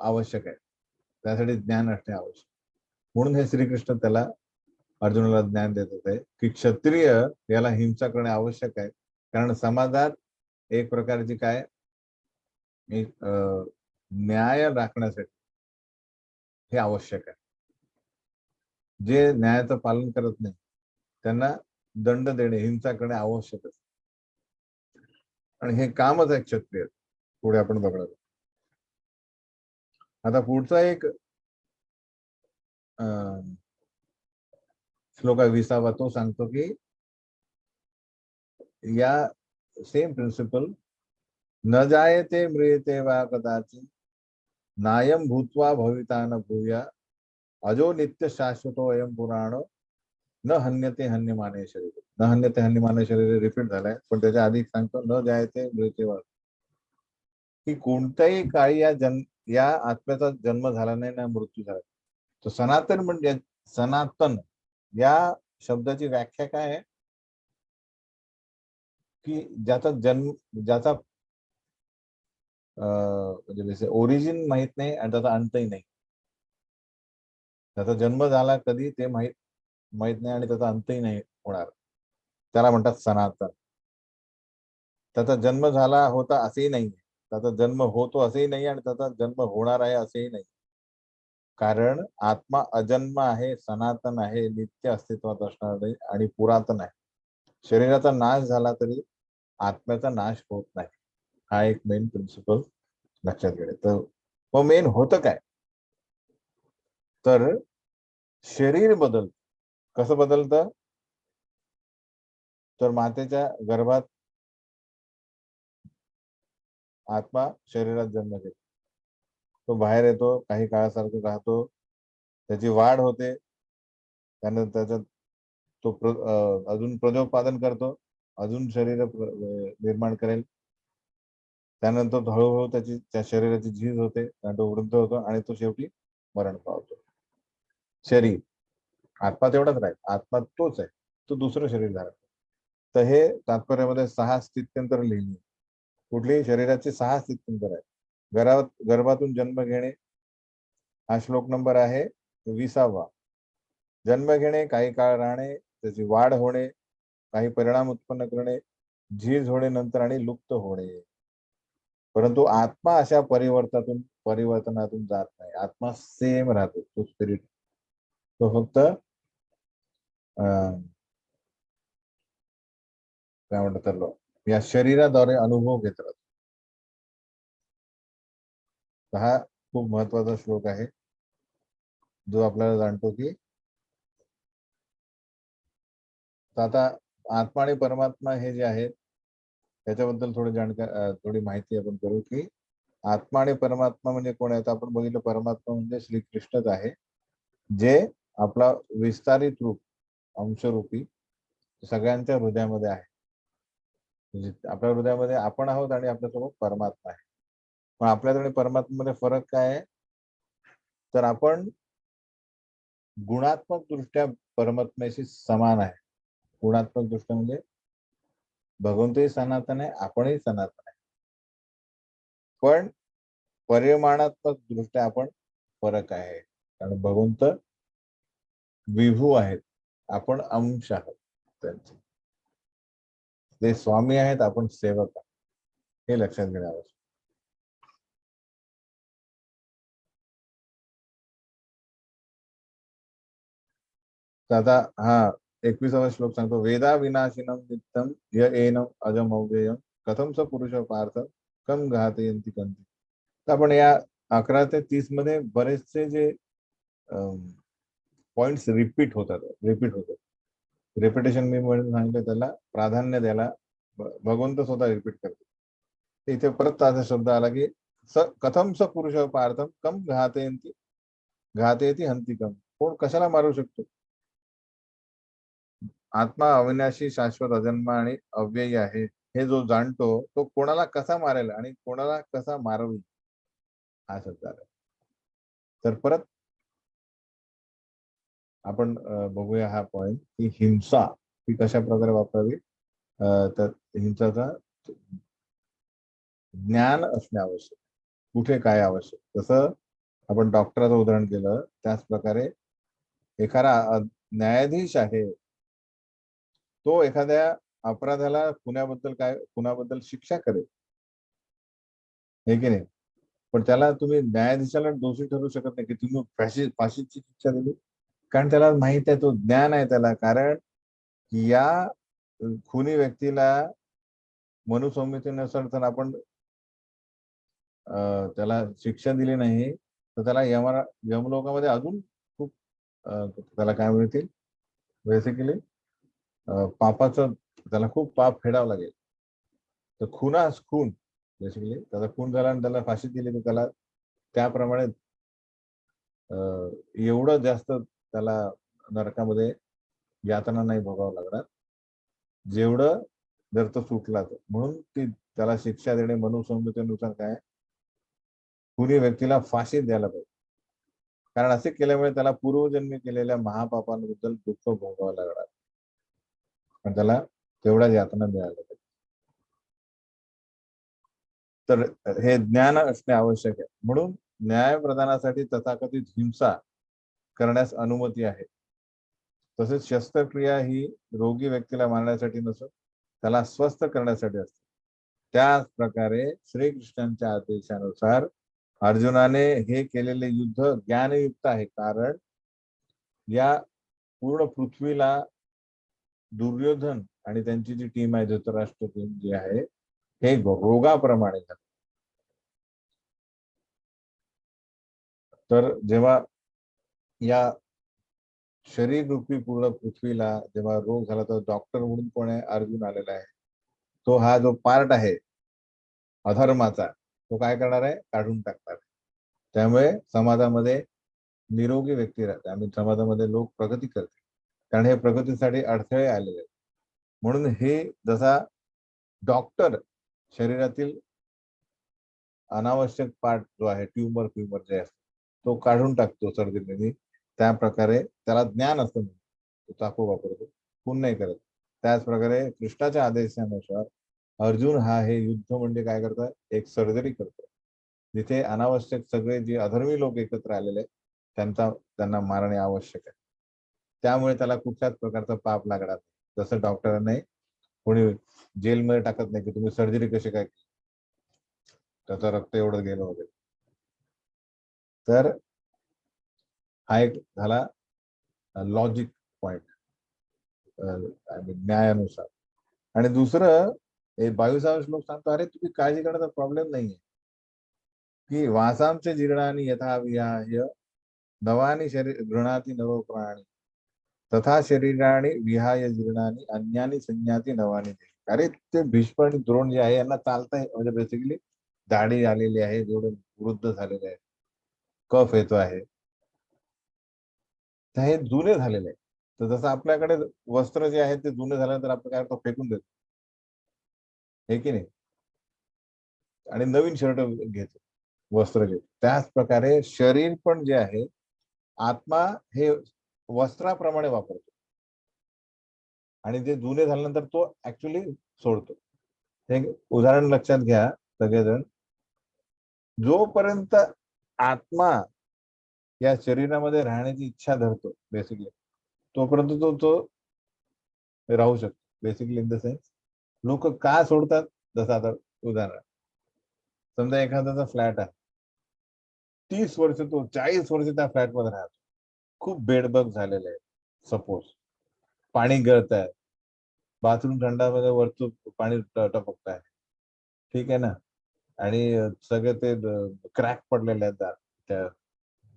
आवश्यक आहे. त्यासाठी ज्ञान असणे आवश्यक. म्हणून हे श्रीकृष्ण त्याला अर्जुनाला ज्ञान देत होते की क्षत्रिय याला हिंसा करणे आवश्यक आहे, कारण समाजात एक प्रकारची काय एक न्याय राखण्यासाठी हे आवश्यक आहे. जे न्यायाचं पालन करत नाही त्यांना दंड देणे, हिंसा करणे आवश्यक आहे. आणि हे कामच आहे क्षत्रिय. पुढे आपण बघणार. आता पुढचा एक श्लोक 20 तो सांगतो की या सेम प्रिन्सिपल, न जायते म्रियते वा कदाचित, नायम भूत्वा भविता न भूया, अजो नित्य शाश्वतो अयम पुराण, न हन्यते हन्यमाने शरीर. न हन्यते हन्यमाने शरीर रिपीट झालाय, पण त्याच्या आधी सांगतो न जायते मृत्यू वा, की कोणत्याही काळी या आत्म्याचा जन्म झाला नाही ना मृत्यू झाला. तर सनातन म्हणजे सनातन या शब्दाची व्याख्या काय आहे की ज्याचा जन्म ज्याचा म्हणजे ओरिजिन माहित नाही आणि त्याचा अंतही नाही. त्याचा जन्म झाला कधी ते माहित नाही आणि त्याचा अंतही नाही होणार, त्याला म्हणतात सनातन. त्याचा जन्म झाला होता असेही नाही, त्याचा जन्म होतो असेही नाही आणि त्याचा जन्म होणार आहे असेही नाही. कारण आत्मा अजन्म आहे, सनातन आहे, नित्य अस्तित्वात असणार आणि पुरातन आहे. शरीराचा नाश झाला तरी आत्म्याचा नाश होत नाही. हा एक मेन प्रिन्सिपल लक्षात घ्या. तर मग मेन होतं काय, तर शरीर बदलतं. कसं बदलतं, तर मातेच्या गर्भात आत्मा शरीरात जन्म घेतो, तो बाहेर येतो, काही काळासारखं राहतो, त्याची वाढ होते, त्यानंतर त्याच्यात तो अजून प्रजोत्पादन करतो, अजून शरीर निर्माण करेल, त्यानंतर हळूहळू त्या शरीराची झीज होते, तो वृद्ध होतो आणि तो शेवटी मरण पावतो. शरीर, आत्मा तेवढाच राहील, आत्मा तोच आहे, तो दुसरं शरीर धारण. तर हे तात्पर्यामध्ये 6 स्थित्यंतर लिहिली. कुठली शरीराची 6 स्थित्यंतर आहे. गर्भातून जन्म घेणे हा श्लोक नंबर आहे 20वा. जन्म घेणे, काही काळ राहणे, त्याची वाढ होणे, काही परिणाम उत्पन्न करणे, झीज होणे नंतर आणि लुप्त होणे. परंतु आत्मा अशा परिवर्तनातून जात नाही. आत्मा सेम राहतो, तो स्पिरिट. तो फक्त काय म्हणतात त्याला, या शरीराद्वारे अनुभव घेत राहतो. हा खूप महत्वाचा श्लोक आहे, जो आपल्याला जाणतो की आता आत्मा आणि परमात्मा हे जे आहेत त्याच्याबद्दल थोडी माहिती आपण करू की आत्मा आणि परमात्मा म्हणजे कोण आहे. आपण बघितलं, परमात्मा म्हणजे श्रीकृष्णच आहे, जे आपला विस्तारित रूप, अंशरूपी सगळ्यांच्या हृदयामध्ये आहे. म्हणजे आपल्या हृदयामध्ये आपण आहोत आणि आपल्यासोबत परमात्मा आहे. पण आपल्यात आणि परमात्म्यामध्ये फरक काय आहे, तर आपण गुणात्मक दृष्ट्या परमात्म्याशी समान आहे. गुणात्मक दृष्ट्या म्हणजे भगवंतही सनातन आहे, आपणही सनातन आहे, पण परिमाणात्मक दृष्ट्या आपण फरक आहे. कारण भगवंत विभू आहेत, आपण अंश आहोत त्यांचे. ते स्वामी आहेत, आपण सेवक आहोत, हे लक्षात घेणे आवश्यक. आता हा 21वा श्लोक सांगतो, वेदा विनाशिनम नित्यम य एनम अजम अव्ययम कथम स पुरुष पार्थ कम घातयंती कंती. तर आपण या 11 ते 30 मध्ये बरेचसे जे पॉइंट्स रिपीट होतात. रिपिटेशन मी म्हणून सांगितलं, त्याला प्राधान्य द्यायला भगवंत स्वतः रिपीट करतो. इथे परत असा शब्द आला की कथम स पुरुष पार्थम कम घातयती हंती कम. कोण कशाला मारू शकतो. आत्मा अविनाशी, शाश्वत, अजन्मा आणि अव्ययी आहे, हे जो जाणतो तो कोणाला कसा मारेल आणि कोणाला कसा मारवी, हा शब्द आला. तर परत आपण बघूया हा पॉइंट की हिंसा ही कशा प्रकारे वापरावी. तर हिंसाचा ज्ञान असणे आवश्यक, कुठे काय आवश्यक. जसं आपण डॉक्टरचं उदाहरण केलं, त्याच प्रकारे एखादा न्यायाधीश आहे, तो एखाद्या अपराधाला खुनाबद्दल शिक्षा करेल, हे की नाही. पण त्याला तुम्ही न्यायाधीशाला दोषी ठरवू शकत नाही की तुम्ही फाशीची शिक्षा दिली, कारण त्याला माहित आहे, तो ज्ञान आहे त्याला. कारण या खुनी व्यक्तीला मनुसंहितेनुसार जर आपण त्याला शिक्षा दिली नाही, तर त्याला यमलोकामध्ये अजून खूप त्याला काय मिळतील, बेसिकली पापाचं, त्याला खूप पाप फेडावं लागेल. तर खून बेसिकली, त्याचा खून झाला आणि त्याला फाशी दिली, तर त्याला त्याप्रमाणे एवढं जास्त त्याला नरकामध्ये यातना नाही भोगावं लागणार, जेवढं जर तो सुटला तर. म्हणून त्याला शिक्षा देणे मनुसंहितेनुसार काय, खुनी व्यक्तीला फाशी द्यायला पाहिजे. कारण असे केल्यामुळे त्याला पूर्वजन्मी केलेल्या महापापांबद्दल दुःख भोगावं लागणार, पण त्याला तेवढ्या यातना मिळाल्या पाहिजे. तर हे ज्ञान असणे आवश्यक आहे. म्हणून न्याय प्रदानासाठी तथाकथित हिंसा करण्यास अनुमती आहे. तसेच शस्त्रक्रिया ही रोगी व्यक्तीला मारण्यासाठी नसून त्याला स्वस्थ करण्यासाठी असते. त्याच प्रकारे श्रीकृष्णांच्या आदेशानुसार अर्जुनाने हे केलेले युद्ध ज्ञानयुक्त आहे, कारण या पूर्ण पृथ्वीला दुर्योधन आणि त्यांची जी टीम आहे, धृतराष्ट्र टीम जी आहे, हे रोगाप्रमाणे झालं. तर जेव्हा या शरीर रूपी पूर्ण पृथ्वीला जेव्हा रोग झाला तर डॉक्टर म्हणून कोण आहे? अर्जुन आलेला आहे. तो हा जो पार्ट आहे अधर्माचा तो काय करणार आहे? काढून टाकणार आहे. त्यामुळे समाजामध्ये निरोगी व्यक्ती राहते आणि समाजामध्ये लोक प्रगती करते, कारण हे प्रगतीसाठी अडथळे आलेले आहेत. म्हणून हे जसा डॉक्टर शरीरातील अनावश्यक पार्ट जो आहे ट्यूमर फ्युमर जे असतो तो काढून टाकतो सर्जरीने, त्या प्रकारे त्याला ज्ञान असतं, तो चाकू वापरतो, खून नाही करत. त्याच प्रकारे कृष्णाच्या आदेशानुसार अर्जुन हा हे युद्ध म्हणजे काय करतोय? एक सर्जरी करतोय, जिथे अनावश्यक सगळे जे अधर्मी लोक एकत्र आलेले त्यांना मारणे आवश्यक आहे. त्यामुळे त्याला कुठल्याच प्रकारचा पाप लागणार नाही. जसं डॉक्टरांनी कोणी जेलमध्ये टाकत नाही की तुम्ही सर्जरी कशी काय केली, त्याचं रक्त एवढं गेलं वगैरे. तर हा एक झाला लॉजिक पॉइंट न्यायानुसार. आणि दुसरं 22 श्लोक सांगतो, अरे तुम्ही काळजी करण्याचा प्रॉब्लेम नाहीये की वासांचे जीर्णानी यथा विहाय नवानी शरीर गृणाती नव प्राणी तथा शरीराणी विहाय जीर्णानी अन्यानी संज्ञाती नवानी. अरे ते भीष्म आणि द्रोण जे आहे यांना चालतंय, म्हणजे बेसिकली दाढी आलेली आहे, जेवढे वृद्ध झालेले आहे, कफ येतो आहे, तर हे जुने झालेले आहे. तर जसं आपल्याकडे वस्त्र जे आहेत ते जुने झाल्यानंतर आपण काय करतो? फेकून देतो, हे की नाही, आणि नवीन शर्ट घेतो, वस्त्र घेतो. त्याच प्रकारे शरीर पण जे आहे, आत्मा हे वस्त्राप्रमाणे वापरतो आणि ते जुने झाल्यानंतर तो ऍक्च्युली सोडतो. हे उदाहरण लक्षात घ्या सगळेजण. जोपर्यंत आत्मा या शरीरामध्ये राहण्याची इच्छा धरतो बेसिकली, तोपर्यंत तो तो राहू शकतो. बेसिकली इन द सेन्स लोक का सोडतात? जसं आता उदाहरण, समजा एखाद्याचा फ्लॅट आहे, 30 वर्ष तो 40 वर्ष त्या फ्लॅट मध्ये राहतो, खूप बेडबग झालेले आहे, सपोज पाणी गळत आहे, बाथरूम थंडामध्ये वरतून पाणी टपकत आहे, ठीक आहे ना, आणि सगळे ते क्रॅक पडलेले आहेत, दार त्या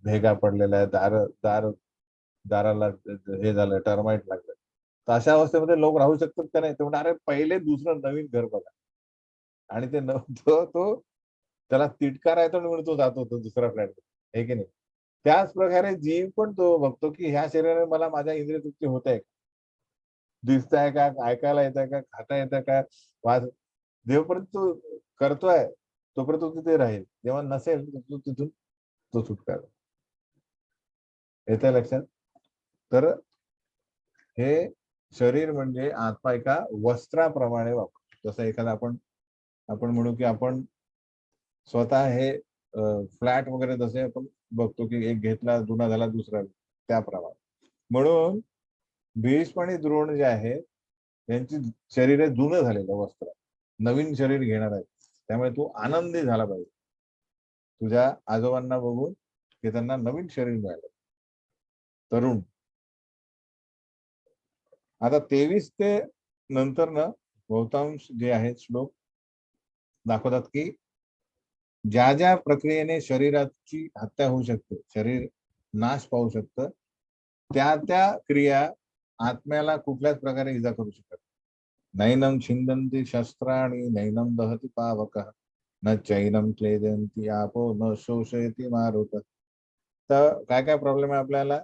भेगा पडलेल्या आहेत, दाराला हे झालं, टर्माइट लागलं. तर अशा अवस्थेमध्ये लोक राहू शकतात का नाही? ते म्हणतात अरे पहिले दुसरं नवीन घर बघा, आणि ते तो त्याला तिटकार आहे तो म्हणून तो जातो तो दुसऱ्या फ्लॅट, हे की नाही. त्याच प्रकारे जीव पण तो बघतो की ह्या शरीराने मला माझ्या इंद्रिय तृप्ती होत आहे, दिसत आहे का, ऐकायला येत आहे का, खाता येत आहे का, वाज जोपर्यंत तो करतोय तोपर्यंत तो तिथे राहील, जेव्हा नसेल तो तिथून तो सुटका येत आहे लक्षात. तर हे शरीर म्हणजे आत्मा एका वस्त्राप्रमाणे वापरतो. जसं एखादा आपण आपण म्हणू की आपण स्वतः हे फ्लॅट वगैरे जसे आपण बघतो की एक घेतला जुना झाला दुसरा, त्याप्रमाणे. म्हणून भीष्म आणि द्रोण जे आहे त्यांची शरीर जुनं झालेलं वस्त्र, नवीन शरीर घेणार आहे. त्यामुळे तू आनंदी झाला पाहिजे तुझ्या आजोबांना बघून की त्यांना नवीन शरीर मिळालं, तरुण. आता 23 ते नंतर ना बहुतांश जे आहेत श्लोक दाखवतात की ज्या ज्या प्रक्रियेने शरीराची हत्या होऊ शकते, शरीर नाश पावू शकतं, त्या त्या क्रिया आत्म्याला कुठल्याच प्रकारे इजा करू शकत. नैनम छिंदन्ति शस्त्राणि नैनम दहति पावकः न चैनम क्लेदन्ति आपो न शोषयति मारुत. तर काय काय प्रॉब्लेम आहे आपल्याला?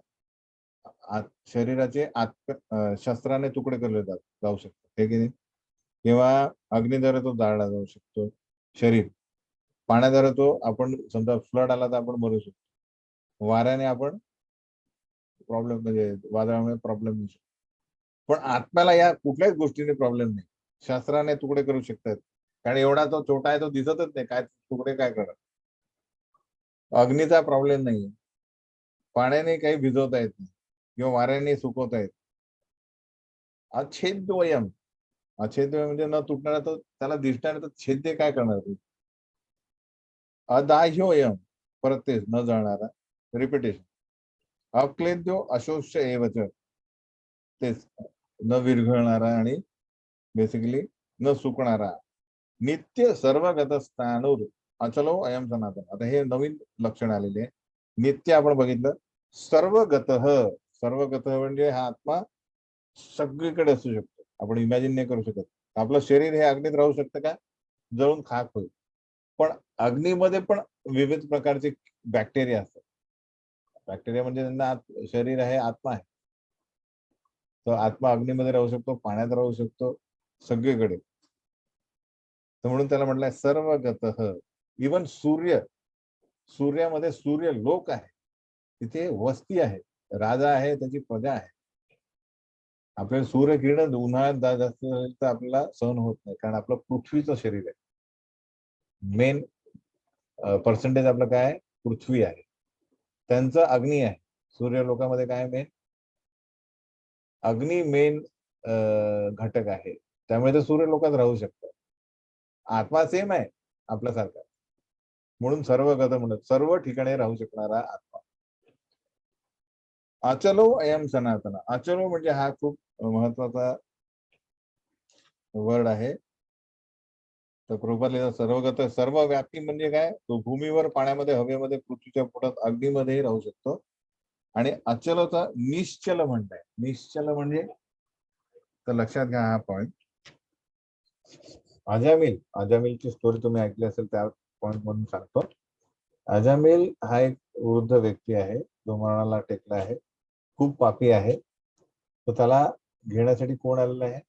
शरीराचे शस्त्राने तुकडे केले जाऊ शकतात, हे की नाही, किंवा अग्निद्वारे तो जाळला जाऊ शकतो. शरीर पाण्याद्वारे तो, आपण समजा फ्लड आला तर आपण मरू शकतो, वाऱ्याने आपण प्रॉब्लेम म्हणजे वादळामुळे प्रॉब्लेम होऊ शकतो. पण आत्म्याला या कुठल्याच गोष्टीने प्रॉब्लेम नाही. शस्त्राने तुकडे करू शकतात, कारण एवढा तो छोटा आहे, तो दिसतच नाही, काय तुकडे काय करणार. अग्नीचा प्रॉब्लेम नाही, पाण्याने काही भिजवता येत नाही किंवा वाऱ्याने सुकवता येत. अच्छेद्यवयम, अच्छेद्य म्हणजे न तुटणारा, तो त्याला दिसणार, तर छेद्य काय करणार तू? अदाह्योयम, परत तेच न जळणारा, रिपिटेशन. अक्लेद्यो अशोष्य एवच, तेच न विरघळणारा आणि बेसिकली न सुकणारा. नित्य सर्वगत स्थानूर अचलो अयम सनातन. आता हे नवीन लक्षण आलेले आहे. नित्य आपण बघितलं, सर्वगत सर्वगत म्हणजे हा आत्मा सगळीकडे असू शकतो. आपण इमॅजिन नाही करू शकत. आपलं शरीर हे अग्नीत राहू शकतं का? जळून खाक होईल. पण अग्नीमध्ये पण विविध प्रकारचे बॅक्टेरिया असतात. बॅक्टेरिया म्हणजे त्यांना शरीर आहे, आत्मा आहे. तो आत्मा अग्नीमध्ये राहू शकतो, पाण्यात राहू शकतो, सगळीकडे. तर म्हणून त्याला म्हटलंय सर्वगतः. इवन सूर्यामध्ये सूर्य लोक आहे, तिथे वस्ती आहे, राजा आहे, त्याची प्रजा आहे. आपल्याला सूर्यकिरण उन्हाळ्यात जास्त झाली तर आपल्याला सहन होत नाही, कारण आपलं पृथ्वीचं शरीर आहे. मेन पर्सेंटेज आपलं काय आहे? पृथ्वी आहे. त्यांचं अग्नी आहे. सूर्य लोकांमध्ये काय मेन? अग्नी मेन घटक आहे. त्यामुळे ते सूर्य लोकात राहू शकतात. आत्मा सेम आहे आपल्यासारखा. म्हणून सर्वगत म्हणत सर्व ठिकाणी राहू शकणारा आत्मा. अचलो अयम सनातन. अचलो म्हणजे हा खूप महत्वाचा वर्ड आहे. तर प्रभुपाद सर्वगत सर्व व्यापी म्हणजे काय? तो भूमीवर, पाण्यामध्ये, हवेमध्ये, पृथ्वीच्या पोटात, अग्नीमध्येही राहू शकतो. आणि अचलचा निश्चल म्हणताय. निश्चल म्हणजे, तर लक्षात घ्या हा पॉइंट. अजामिलची स्टोरी तुम्ही ऐकली असेल, त्या पॉइंट म्हणून सांगतो. अजामिल हा एक वृद्ध व्यक्ती आहे, जो मरणाला टेकला आहे, खूप पापी आहे. तर त्याला घेण्यासाठी कोण आलेलं आहे?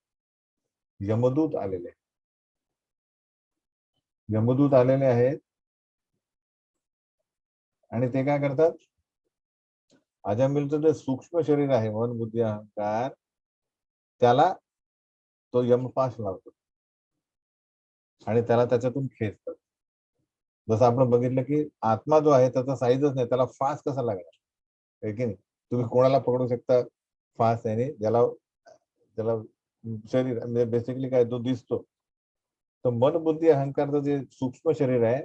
यमदूत आलेले आहे. यमदूत आलेले आहेत आणि ते काय करतात? अजामिलचं जे सूक्ष्म शरीर आहे, मन, बुद्धी, अहंकार, त्याला तो यमपाश लावतो आणि त्याला त्याच्यातून खेचतात. जसं आपण बघितलं की आत्मा जो आहे त्याचा साईजच नाही, त्याला फास कसा लागणार आहे की नाही? तुम्ही कोणाला पकडू शकता फास आहे, ज्याला त्याला शरीर म्हणजे बेसिकली काय, तो दिसतो. तर मन, बुद्धी, अहंकारचं जे सूक्ष्म शरीर आहे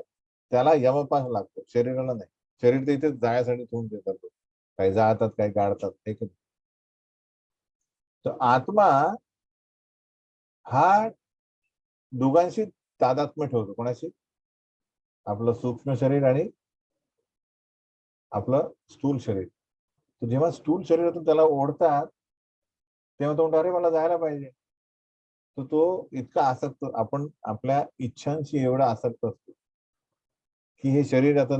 त्याला यमपास लागतो, शरीराला नाही. शरीर तर इथे जाण्यासाठी ठेवून देतात, काही जाळतात, काही गाडतात, हे की नाही? तर आत्मा हा दोघांशी तादात्म्य ठेवतो. कोणाशी? आपलं सूक्ष्म शरीर आणि आपलं स्थूल शरीर. तर जेव्हा स्थूल शरीरातून त्याला ओढतात तेव्हा तो म्हणतो, अरे मला जायला पाहिजे. तर तो इतका आसक्त, आपण आपल्या इच्छांशी एवढा आसक्त असतो की हे शरीर आता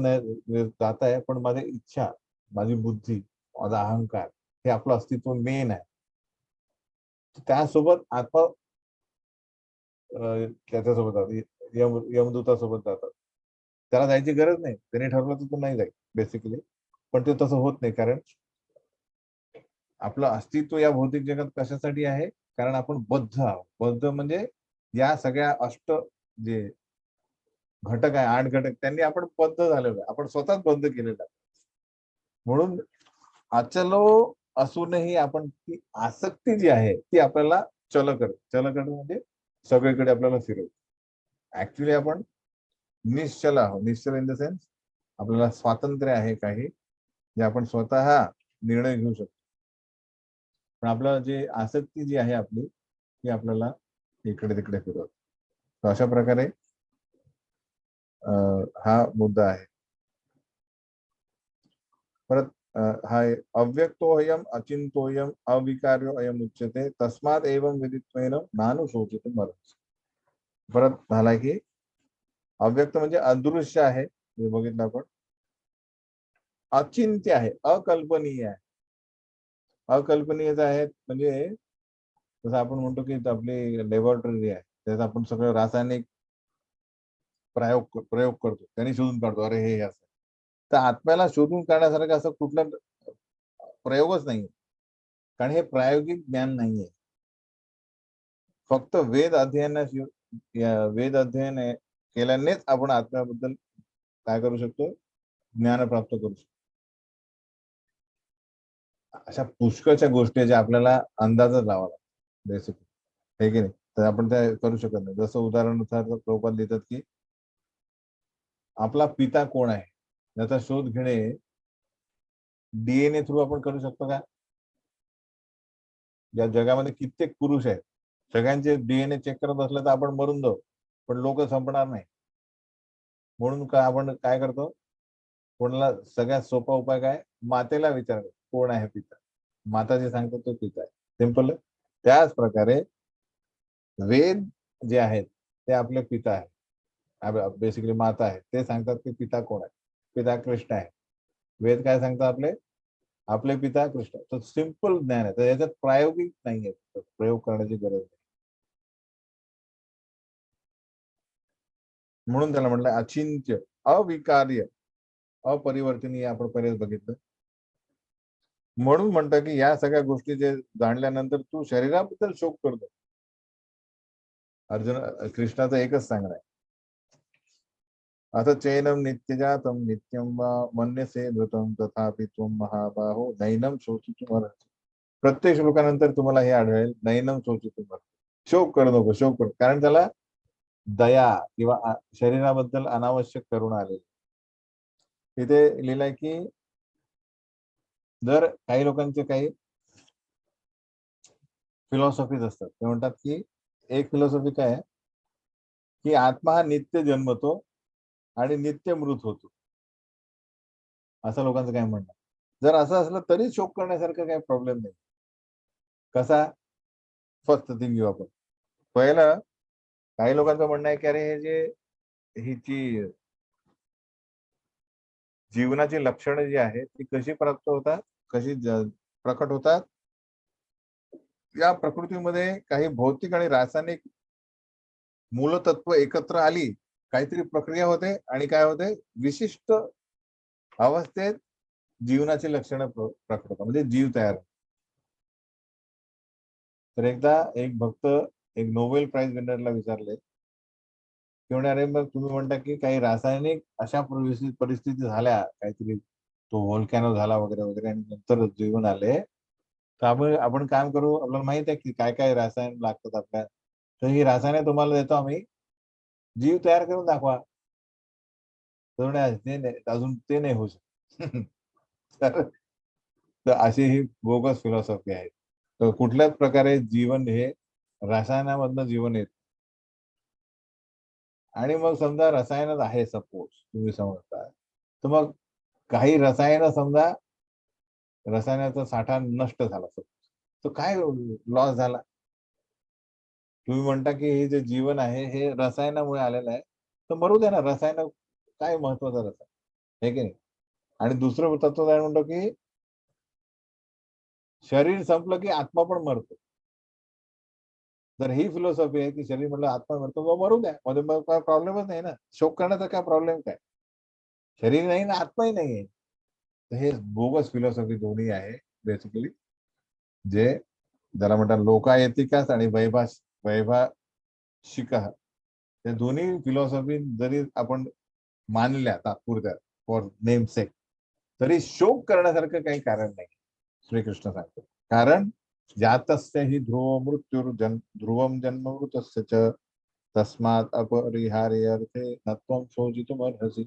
जात आहे, पण माझी इच्छा, माझी बुद्धी, माझा अहंकार, हे आपलं अस्तित्व मेन आहे. त्यासोबत आत्मा त्याच्यासोबत यमदूतासोबत जातात. त्याला जायची गरज नाही, त्याने ठरवलं तर तो नाही जाईल बेसिकली. पण ते तसं होत नाही, कारण आपलं अस्तित्व या भौतिक जगात कशासाठी आहे? कारण आपण बद्ध आहोत. बद्ध म्हणजे या सगळ्या जे घटक आहे, 8 घटक, त्यांनी आपण बद्ध झालेलो आहे. आपण स्वतःच बद्ध केलेलं आहे. म्हणून अचलो असूनही आपण ती आसक्ती जी आहे ती आपल्याला चल करते म्हणजे सगळीकडे आपल्याला फिरवते. ऍक्च्युली आपण निश्चल आहोत. निश्चल इन द सेन्स आपल्याला स्वातंत्र्य आहे काही, जे आपण स्वतः निर्णय घेऊ शकतो. पण आपलं जे आसक्ती जी आहे आपली, ती आपल्याला इकडे तिकडे फिरवते. तर अशा प्रकारे हा मुद्दा आहे. परत हा अव्यक्तोयम अचिंतोयम अविकार्यो अयम उच्यते तस्मात एवं विदित्वेन नानुशोचितुम अर्हसि. परत झाला की अव्यक्त म्हणजे अदृश्य आहे, हे बघितलं आपण. अचिंत्य आहे, अकल्पनीय आहे. अकल्पनीयच आहेत म्हणजे जसं आपण म्हणतो की आपली लॅबोरेटरी आहे, त्यात आपण सगळं रासायनिक प्रयोग करतो, त्यांनी शोधून काढतो, अरे हे असं. तर आत्म्याला शोधून काढण्यासारखं असं कुठला प्रयोगच नाही, कारण हे प्रायोगिक ज्ञान नाहीये. फक्त वेद अध्ययन केल्यानेच आपण आत्म्याबद्दल काय करू शकतो? ज्ञान प्राप्त करू शकतो. अशा पुष्कळच्या गोष्टी ज्या आपल्याला अंदाजच लावा लागतो बेसिकली, हे की नाही? तर आपण त्या करू शकत नाही. जसं उदाहरणानुसार प्रभुपाद देतात की आपला पिता कोण आहे याचा शोध घेणे डीएनए थ्रू आपण करू शकतो का? या जगामध्ये कित्येक पुरुष आहेत, सगळ्यांचे डीएनए चेक करत असलं तर आपण मरून जाऊ, पण लोक संपणार नाही. म्हणून का आपण काय करतो? कोणाला सगळ्यात सोपा उपाय काय? मातेला विचार, कोण आहे पिता. माता जे सांगतात तो पिता आहे. सिंपल. त्याच प्रकारे वेद जे आहेत ते आपले पिता आहे, बेसिकली माता आहे. ते सांगतात की पिता कोण आहे. पिता कृष्ण आहे. वेद काय सांगतात आपले, आपले पिता कृष्ण. तर सिंपल ज्ञान आहे, तर याच्यात प्रायोगिक नाहीये, प्रयोग करण्याची गरज नाही. म्हणून त्याला म्हटलं अचिंत्य, अविकार्य, अपरिवर्तनीय. आपण पहिलेच बघितलं. म्हणून म्हणतात की या सगळ्या गोष्टी जे जाणल्यानंतर तू शरीराबद्दल शोक करतो. अर्जुन कृष्णाचं एकच सांगणं आहे, अथ चैनम नित्यजातम नित्यम वा मन्यसे मृतम तथापि त्वं महाबाहो नैनम शोचितुम अर्हसि. प्रत्येक श्लोकानंतर तुम्हाला हे आढळेल, नैनम शोचितुम अर्हसि. शोक करू नको, शोक करू. कारण त्याला दया किंवा शरीराबद्दल अनावश्यक करुणा आलेली. तिथे लिहिलंय की जर काही लोकांचे काही फिलॉसॉफीज असतात, ते म्हणतात की एक फिलॉसॉफी काय आहे की आत्मा हा नित्य जन्मतो आणि नित्य मृत होतो, असं लोकांचं काय म्हणणं. जर असं असलं तरी शोक करण्यासारखं काही प्रॉब्लेम नाही. कसा? फर्स्ट थिंग घेऊ आपण. पहिलं, काही लोकांचं म्हणणं आहे की अरे हे जे हिची जीवनाची लक्षणं जी आहेत ती कशी प्राप्त होतात, कशी प्रकट होतात. या प्रकृतीमध्ये काही भौतिक आणि रासायनिक मूलतत्व एकत्र आली, काहीतरी प्रक्रिया होते आणि काय होते, विशिष्ट अवस्थेत जीवनाची लक्षणं प्रकट होतात, म्हणजे जीव तयार. तर एकदा एक भक्त एक नोबेल प्राइज विनरला विचारले की म्हणे अरे मग तुम्ही म्हणता की काही रासायनिक अशा परिस्थिती झाल्या, काहीतरी तो व्होल्कॅनो झाला वगैरे वगैरे आणि नंतर जीवन आले, तर आपण काम करू, आपल्याला माहित आहे की काय काय रसायन लागतात आपल्या, तर ही रसायने तुम्हाला देतो आम्ही, जीव तयार करून दाखवा. ते नाही, अजून ते नाही होऊ शकत. तर तर अशी ही बोगस फिलॉसॉफी आहे. तर कुठल्याच प्रकारे जीवन हे रसायनामधनं जीवन येत. आणि मग समजा रसायनच आहे, सपोज तुम्ही समजता, तर मग काही रसायन समजा रसायनाचा साठा नष्ट झाला, तर काय लॉस झाला. तुम्ही म्हणता की हे जे जीवन आहे हे रसायनामुळे आलेलं आहे, तर मरू द्या ना. रसायन काय महत्वाचं रसायन, हे की नाही. आणि दुसरं तत्व काय म्हणतो की शरीर संपलं की आत्मा पण मरतो. तर ही फिलॉसॉफी आहे की शरीर म्हटलं आत्मा मरतो, मग मरू द्या, मध्ये मग काय प्रॉब्लेमच नाही ना. शोक करण्याचा काय प्रॉब्लेम काय, शरीर नाही ना आत्माही नाहीये. तर हे बोगस फिलॉसॉफी दोन्ही आहे बेसिकली, जे ज्याला म्हणतात लोकायतिकास आणि वैभाषिक, ते दोन्ही फिलॉसॉफी जरी आपण मानल्या तात्पुरत्या फॉर नेम सेक, तरी शोक करण्यासारखं काही कारण नाही, श्रीकृष्ण सांगतो. कारण जातस्य हि ध्रुवम जन्म मृतस्य च तस्मात् अपरिहार्यर्थे नत्वं शोचितुमर्हसि.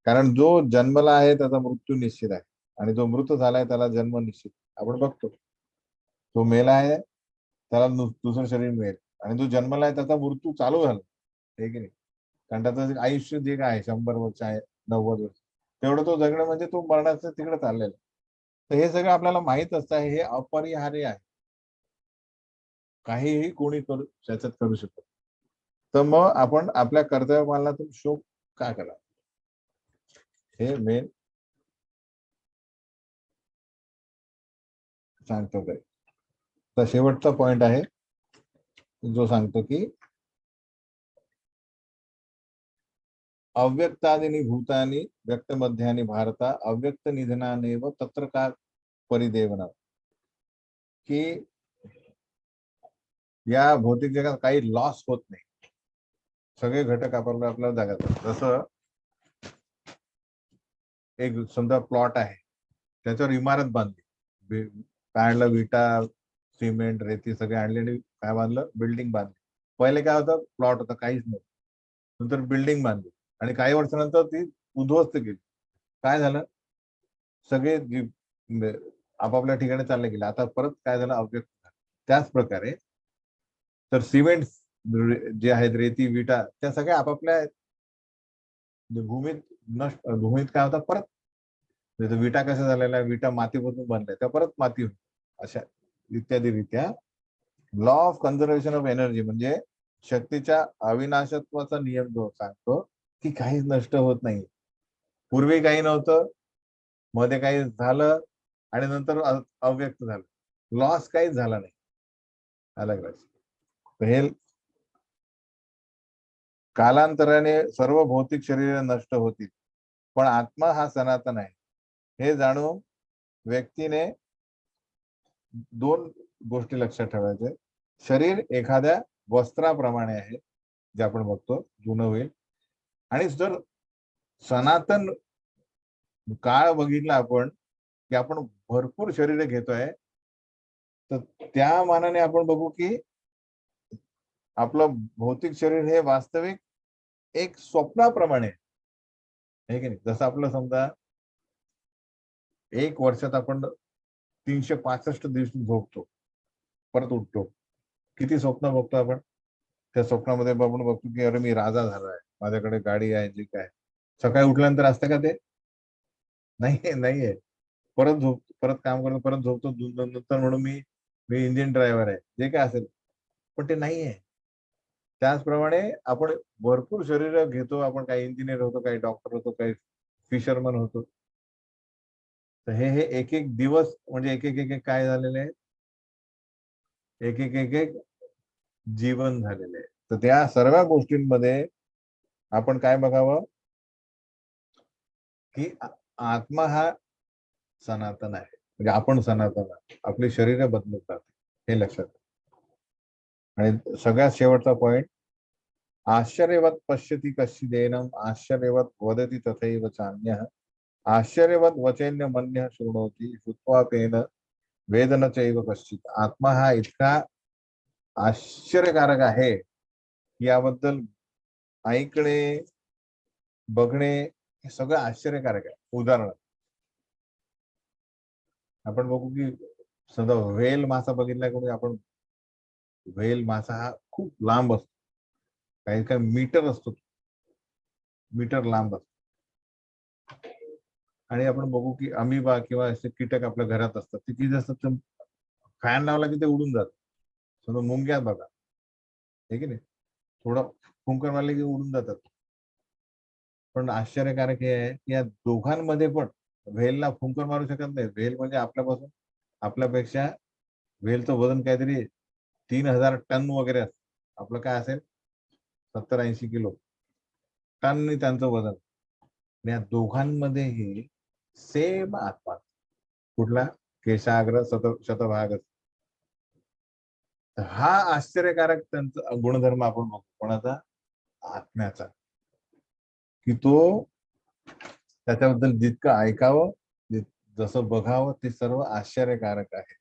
कारण जो जन्मला आहे त्याचा मृत्यू निश्चित आहे, आणि जो मृत झालाय त्याला जन्म निश्चित. आपण बघतो तो मेला आहे, त्याला दुसरं शरीर मिळेल, आणि जो जन्मला आहे त्याचा मृत्यू चालू झाला, हे की नाही. कारण त्याचं आयुष्य जे काय आहे 100 वर्ष आहे, 90 वर्ष, तेवढं तो जगणं म्हणजे तो मरणाचं तिकडे चाललेलं. तर हे सगळं आपल्याला माहित असतं, हे अपरिहार्य आहे, काहीही कोणी करू त्याच्यात करू शकत. तर मग आपण आपल्या कर्तव्य पालनातून शोक का करा, हे मेन सांगतो. काय तर शेवटचा पॉइंट आहे जो सांगतो की अव्यक्तादिनी भूतानी व्यक्तमध्यानी भारता अव्यक्त निधनानेव तत्र का परिदेवना. की या भौतिक जगात काही लॉस होत नाही, सगळे घटक आपल्याला जगात. जसं एक समजा प्लॉट आहे, त्याच्यावर इमारत बांधली, काय आणलं, विटा सिमेंट रेती सगळे आणले आणि काय बांधलं, बिल्डिंग बांधली. पहिले काय होतं, प्लॉट होता, काहीच नव्हतं. नंतर बिल्डिंग बांधली आणि काही वर्षानंतर ती उद्ध्वस्त केली. काय झालं, सगळे आपापल्या ठिकाणी चालले गेले. आता परत काय झालं, अव्यक्त झालं. त्याच प्रकारे तर सिमेंट जे आहेत, रेती विटा, त्या सगळ्या आपापल्या भूमीत काय होता, परत जसं विटा कशा झालेल्या, विटा मातीपासून बनल्या त्या परत माती होती, अशा इत्यादी रीत्या law of conservation of energy म्हणजे शक्तीच्या अविनाशत्वाचा नियम जो सांगतो की काहीच नष्ट होत नाही. पूर्वी काही नव्हतं, मध्ये काही झालं आणि नंतर अव्यक्त झालं, लॉस काहीच झाला नाही. अलग हे कालांतराने सर्व भौतिक शरीर नष्ट होतील, पण आत्मा हा सनातन आहे. हे जाणून व्यक्तीने दोन गोष्टी लक्षात ठेवायचे. शरीर एखाद्या वस्त्राप्रमाणे आहे, जे आपण बघतो जुनं होईल, आणि जर सनातन काळ बघितला आपण की आपण भरपूर शरीर घेतोय, तर त्या मानाने आपण बघू की आपलं भौतिक शरीर हे वास्तविक एक स्वप्नाप्रमाणे आहे की नाही. जसं आपलं समजा एक वर्षात आपण 365 दिवस झोपतो, परत उठतो, किती स्वप्न बघतो आपण. त्या स्वप्नामध्ये आपण बघतो की अरे मी राजा झालोय, माझ्याकडे गाडी आहे, जी काय. सकाळी उठल्यानंतर असतं का ते? नाहीये, नाहीये. परत झोप, परत काम करतो, परत झोपतो, नंतर म्हणून मी मी इंजिन ड्रायव्हर आहे, जे काय असेल, पण ते नाहीये. त्याचप्रमाणे आपण भरपूर शरीर घेतो, आपण काही इंजिनियर होतो, काही डॉक्टर होतो, काही फिशरमन होतो. तर हे एक एक दिवस म्हणजे एक एक काय झालेले आहे, एक एक जीवन झालेले आहे. तर त्या सर्व गोष्टींमध्ये आपण काय बघावं की आत्मा हा सनातन आहे, म्हणजे आपण सनातन आहे. आपली शरीर बदलत जाते, हे लक्षात. आणि सगळ्यात शेवटचा पॉइंट, आश्चर्यवत पश्यति कश्चिदेनम आश्चर्यवत वदति तथैव चान्यः आश्चर्यवत वचेन्य मन्यः शृणोति श्रुत्वापेन वेद न चैव कश्चित. आत्मा हा इतका आश्चर्यकारक आहे, याबद्दल ऐकणे, बघणे हे सगळं आश्चर्यकारक आहे. उदाहरण आपण बघू की सदा व्हेल मासा बघितला कोणी आपण. व्हेल मासा हा खूप लांब असतो, काही काही मीटर असतो, मीटर लांब असतो. आणि आपण बघू की अमिबा किंवा असे कीटक आपल्या घरात असतात, ते किती असतात, फॅन लावला की ते उडून जातात. समजा मुंग्या बघा, हे की नाही, थोडं फुंकर मारले की उडून जातात. पण आश्चर्यकारक हे आहे की या दोघांमध्ये पण व्हेलला फुंकर मारू शकत नाही. व्हेल म्हणजे आपल्यापासून, आपल्यापेक्षा व्हेलचं वजन काहीतरी 3000 टन वगैरे असतं. आपलं काय असेल 70-80 किलो टन त्यांचं वजन. या दोघांमध्येही सेम आत्मा. कुठला? केशाग्र शतभाग. हा आश्चर्यकारक त्यांचा गुणधर्म आपण बघतो. कोणाचा? आत्म्याचा. की तो त्याच्याबद्दल जितकं ऐकावं, जसं बघावं, ते सर्व आश्चर्यकारक आहे.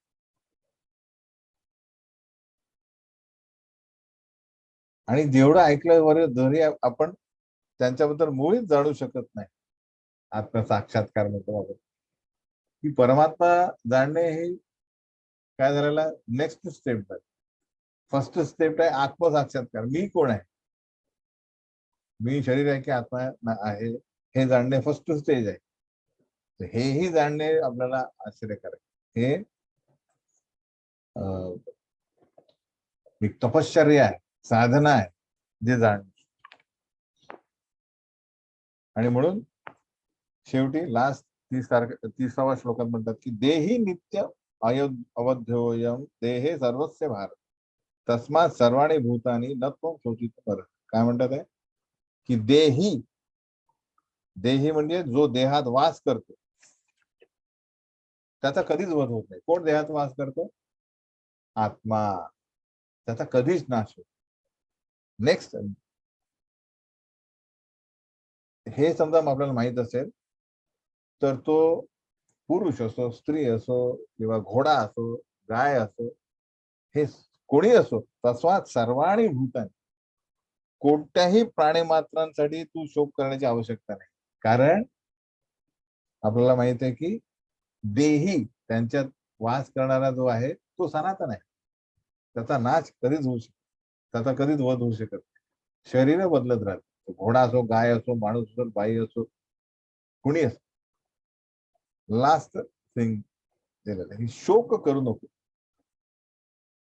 आणि जेवढं ऐकलं वर जरी आपण त्यांच्याबद्दल मुळीच जाणू शकत नाही. आत्म साक्षात्कार म्हणतो आपण, की परमात्मा जाणणे हे काय झालेलं नेक्स्ट स्टेप आहे. फर्स्ट स्टेप आहे आत्मसाक्षात्कार. मी कोण आहे, मी शरीर आहे की आत्मा आहे, हे जाणणे फर्स्ट स्टेज आहे. तर हेही जाणणे आपल्याला आश्चर्यकारक. हे एक तपश्चर्या आहे, साधना आहे, जे जाणणे. आणि म्हणून शेवटी लास्ट 30व्या श्लोकात म्हणतात की देही नित्य अवध्योयम देहे सर्वस्य भारत तस्मात सर्वाणी भूतानी न त्वं शोचित परत. काय म्हणतात आहे की देही, देही म्हणजे जो देहात वास करतो, त्याचा कधीच वध होत नाही. कोण देहात वास करतो? आत्मा. त्याचा कधीच नाश होत. नेक्स्ट, हे समजा आपल्याला माहित असेल तर तो पुरुष असो, स्त्री असो, किंवा घोडा असो, गाय असो, हे कोणी असो, तस्मात सर्वाणी भूतानी, कोणत्याही प्राणीमात्रांसाठी तू शोक करण्याची आवश्यकता नाही. कारण आपल्याला माहित आहे की देही, त्यांच्यात वास करणारा जो आहे तो सनातन आहे. त्याचा नाश कधीच होऊ शकतो, त्याचा कधीच वध होऊ शकत नाही. शरीर बदलत राहते. घोडा असो, गाय असो, माणूस असो, बाई असो, कुणी असो. लास्ट थिंग दिलेलं आहे. शोक करू नको,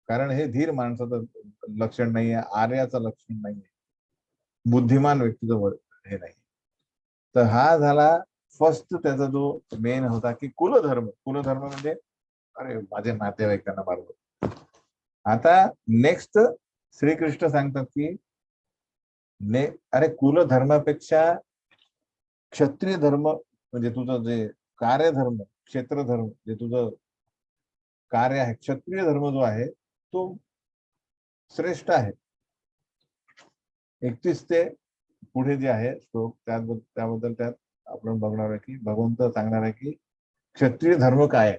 कारण हे धीर माणसाचं लक्षण नाहीये, आर्याचं लक्षण नाहीये, बुद्धिमान व्यक्तीचं हे नाही. तर हा झाला फर्स्ट त्याचा जो मेन होता की कुलधर्म. कुलधर्म म्हणजे अरे माझे नातेवाईकांना मारतो. आता नेक्स्ट श्रीकृष्ण सांगतात की अरे कुलधर्मापेक्षा क्षत्रिय धर्म म्हणजे तुझं जे कार्यधर्म, क्षेत्रधर्म, जे तुझं कार्य आहे, क्षत्रिय धर्म जो आहे तो श्रेष्ठ आहे. 31 ते पुढे जे आहे श्लोक त्याबद्दल त्यात आपण बघणार आहे की भगवंत सांगणार आहे की क्षत्रिय धर्म काय आहे,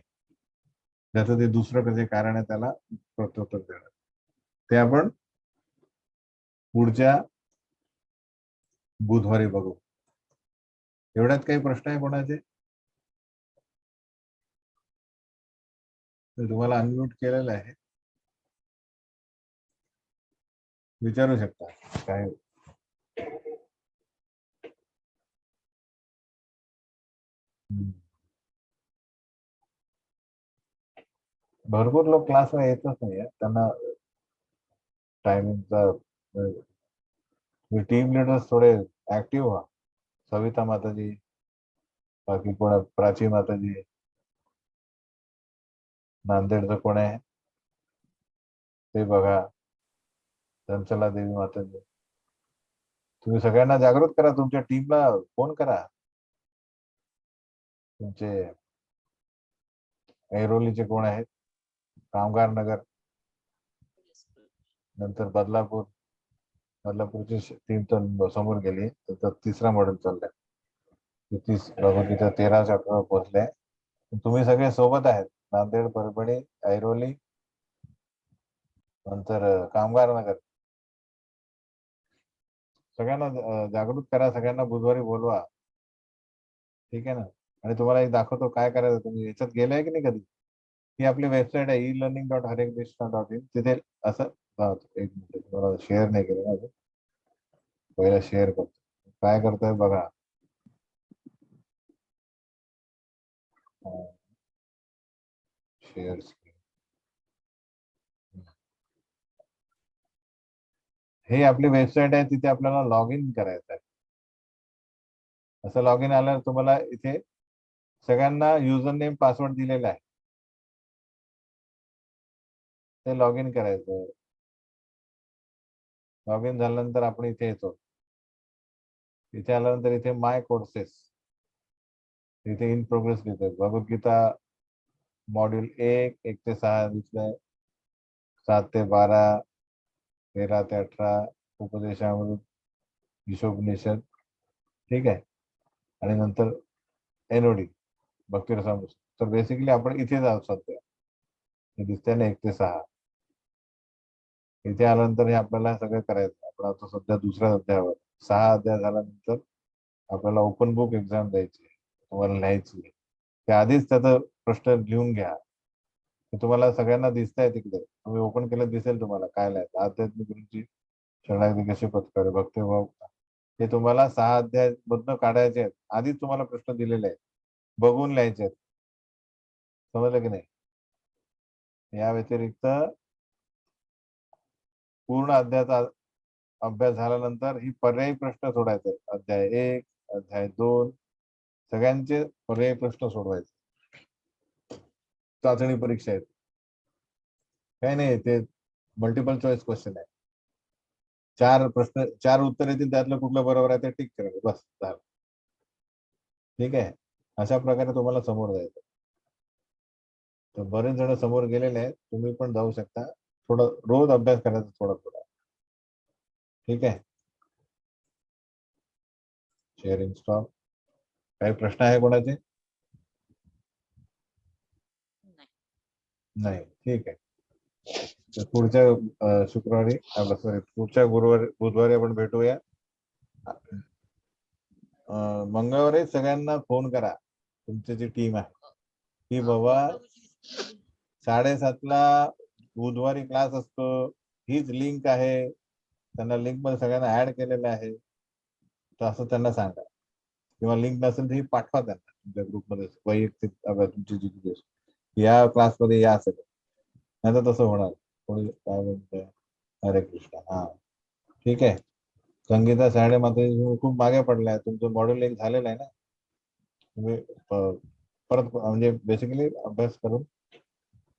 त्याचं ते दुसरं कसे कारण आहे त्याला प्रत्युत्तर देणार. ते आपण पुढच्या बुधवारी बघू. एवढ्यात काही प्रश्न आहे कोणाचे? तुम्हाला अनम्यूट केलेलं आहे, विचारू शकता काय. भरपूर लोक क्लासला येतच नाही, त्यांना टायमिंगचा. टीम लीडर्स थोडे ऍक्टिव्ह व्हा. सविता माताजी, बाकी कोण, प्राची माताजी, नांदेडचं कोण आहे ते बघा, चंचला देवी माताजी. तुम्ही सगळ्यांना जागृत करा, तुमच्या टीमला फोन करा. तुमचे ऐरोलीचे कोण आहेत, कामगार नगर, नंतर बदलापूरची टीम तर समोर गेली, तर तिसरा मॉडेल चाललाय. 13 चॅप्टर पोहोचले. तुम्ही सगळे सोबत आहेत, नांदेड, परभणी, ऐरोली, नंतर कामगार नगर. सगळ्यांना जागृत करा, सगळ्यांना बुधवारी बोलवा, ठीक आहे ना. आणि तुम्हाला एक दाखवतो काय करायचं. तुम्ही याच्यात गेलाय की नाही कधी? ही आपली वेबसाईट आहे e-learning.harekrishna.in. तिथे असं एक मिनिट, तुम्हाला शेअर नाही केलं ना, पहिला शेअर करतो. काय करतोय बघा. शेअर स्क्रीन, हे आपली वेबसाईट आहे, तिथे आपल्याला लॉग इन करायचं आहे. असं लॉग इन आल्यावर तुम्हाला इथे सगळ्यांना युजर नेम पासवर्ड दिलेला आहे, ते लॉग इन करायचं. लॉग इन झाल्यानंतर आपण इथे येतो. इथे आल्यानंतर इथे माय कोर्सेस, इथे इन प्रोग्रेस लिहितोय. भगवद्गीता मॉड्यूल 1 ते 6 दिसलंय, 7 ते 12, 13 ते 18 उपदेशामृत, ईशोपनिषद, ठीक आहे. आणि नंतर एनओडी भक्ती रसामृत. तर बेसिकली आपण इथे जाऊ सध्या, हे दिसतंय ना 1 ते 6. इथे आल्यानंतर हे आपल्याला सगळं करायचं. आपण आता सध्या दुसऱ्या अध्यायावर, 6 अध्याय झाल्यानंतर आपल्याला ओपन बुक एक्झाम द्यायची, तुम्हाला लिहायची. त्याआधीच त्याचा प्रश्न लिहून घ्या. तुम्हाला सगळ्यांना दिसत आहे तिकडे, तुम्ही ओपन केलं दिसेल तुम्हाला काय लिहायचं. आध्यात्मिक गुरूंची शरणागती कशी पत्करावी, भक्तिभाव, हे तुम्हाला 6 अध्याय मधनं काढायचे आहेत. आधीच तुम्हाला प्रश्न दिलेले आहेत, बघून लिहायचे आहेत. समजलं की नाही? या व्यतिरिक्त पूर्ण अध्यायाचा अभ्यास झाल्यानंतर ही पर्यायी प्रश्न सोडायचे. अध्याय 1, अध्याय 2 सगळ्यांचे पर्यायी प्रश्न सोडवायचे. चाचणी परीक्षा आहे, काही नाही, ते मल्टिपल चॉईस क्वेश्चन आहे. 4 प्रश्न, 4 उत्तर येतील, त्यातलं कुठलं बरोबर आहे ते टिक करायचं, बस झालं. ठीक आहे. अशा प्रकारे तुम्हाला समोर जायचं. तर बरेच जण समोर गेलेले आहेत, तुम्ही पण जाऊ शकता. थोडं रोज अभ्यास करायचा, थोडा थोडा, ठीक आहे. Sharing stop. काही प्रश्न आहे कोणाचे? नाही, ठीक आहे. तर पुढच्या शुक्रवारी, सॉरी, पुढच्या बुधवारी आपण भेटूया. मंगळवारी सगळ्यांना फोन करा, तुमची जी टीम आहे की बाबा 7:30ला बुधवारी क्लास असतो, हीच लिंक आहे, त्यांना लिंक मध्ये सगळ्यांना ऍड केलेलं आहे. तर असं त्यांना सांगा, किंवा लिंक नसेल तर ही पाठवा त्यांना. तुमच्या ग्रुपमध्ये वैयक्तिक तुमची जी या क्लासमध्ये या सगळं, नाही तर तसं होणार. कोणी काय म्हणतंय? हरे कृष्ण. हा ठीक आहे. संगीता साडे मात्र खूप मागे पडलाय. तुमचं मॉड्युलिंग झालेलं आहे ना, तुम्ही परत म्हणजे बेसिकली अभ्यास करून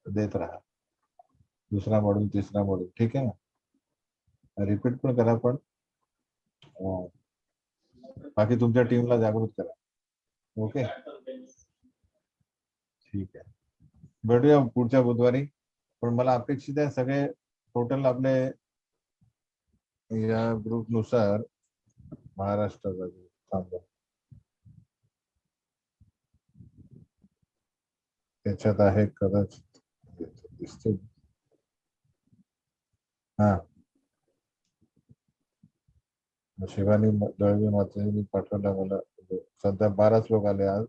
देत राहा. दुसरा मॉड्यूल, तिसरा मॉड्यूल, ठीक आहे ना. रिपीट पण करा, पण बाकी तुमच्या टीमला जागृत करा. ओके, ठीक आहे. भेटूया पुढच्या बुधवारी. पण मला अपेक्षित आहे सगळे टोटल आपले या ग्रुपनुसार महाराष्ट्राचा थांबा, त्याच्यात आहे कदाचित दिसते. हा, शिवानी दळवी मातेंनी पाठवला मला. सध्या 12 लोक आले आज.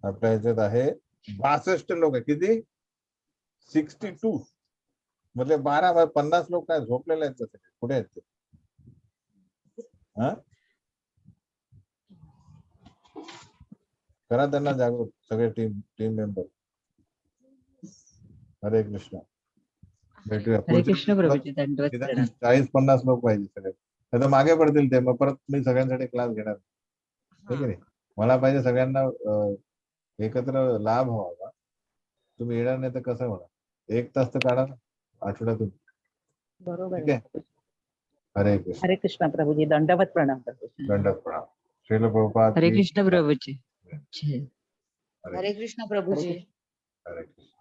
आपल्या ह्याच्यात आहे 62 लोक आहे. किती? 62. म्हणजे 50 लोक काय झोपलेले आहेत तसे? कुठे आहेत ते? हा, करा त्यांना जागरूक, सगळे टीम मेंबर. हरे कृष्ण. भेटूया हरे कृष्ण प्रभूजी, दंडवत प्रणाम. 40-50 लोक पाहिजे सगळे, आता मागे पडतील ते. मग परत मी सगळ्यांसाठी क्लास घेणार, ठीक आहे. मला पाहिजे सगळ्यांना एकत्र लाभ व्हावा. तुम्ही येणार नाही तर कसं होणार? 1 तास तर काढा ना आठवड्यातून. बरोबर ठीक आहे. हरे कृष्ण. हरे कृष्ण प्रभूजी, दंडवत प्रणाम प्रभूजी. दंडवत प्रणाम. श्रील प्रभुपाद हरे की कृष्ण प्रभूजी. हरे हरे कृष्ण प्रभूजी. हरे कृष्ण.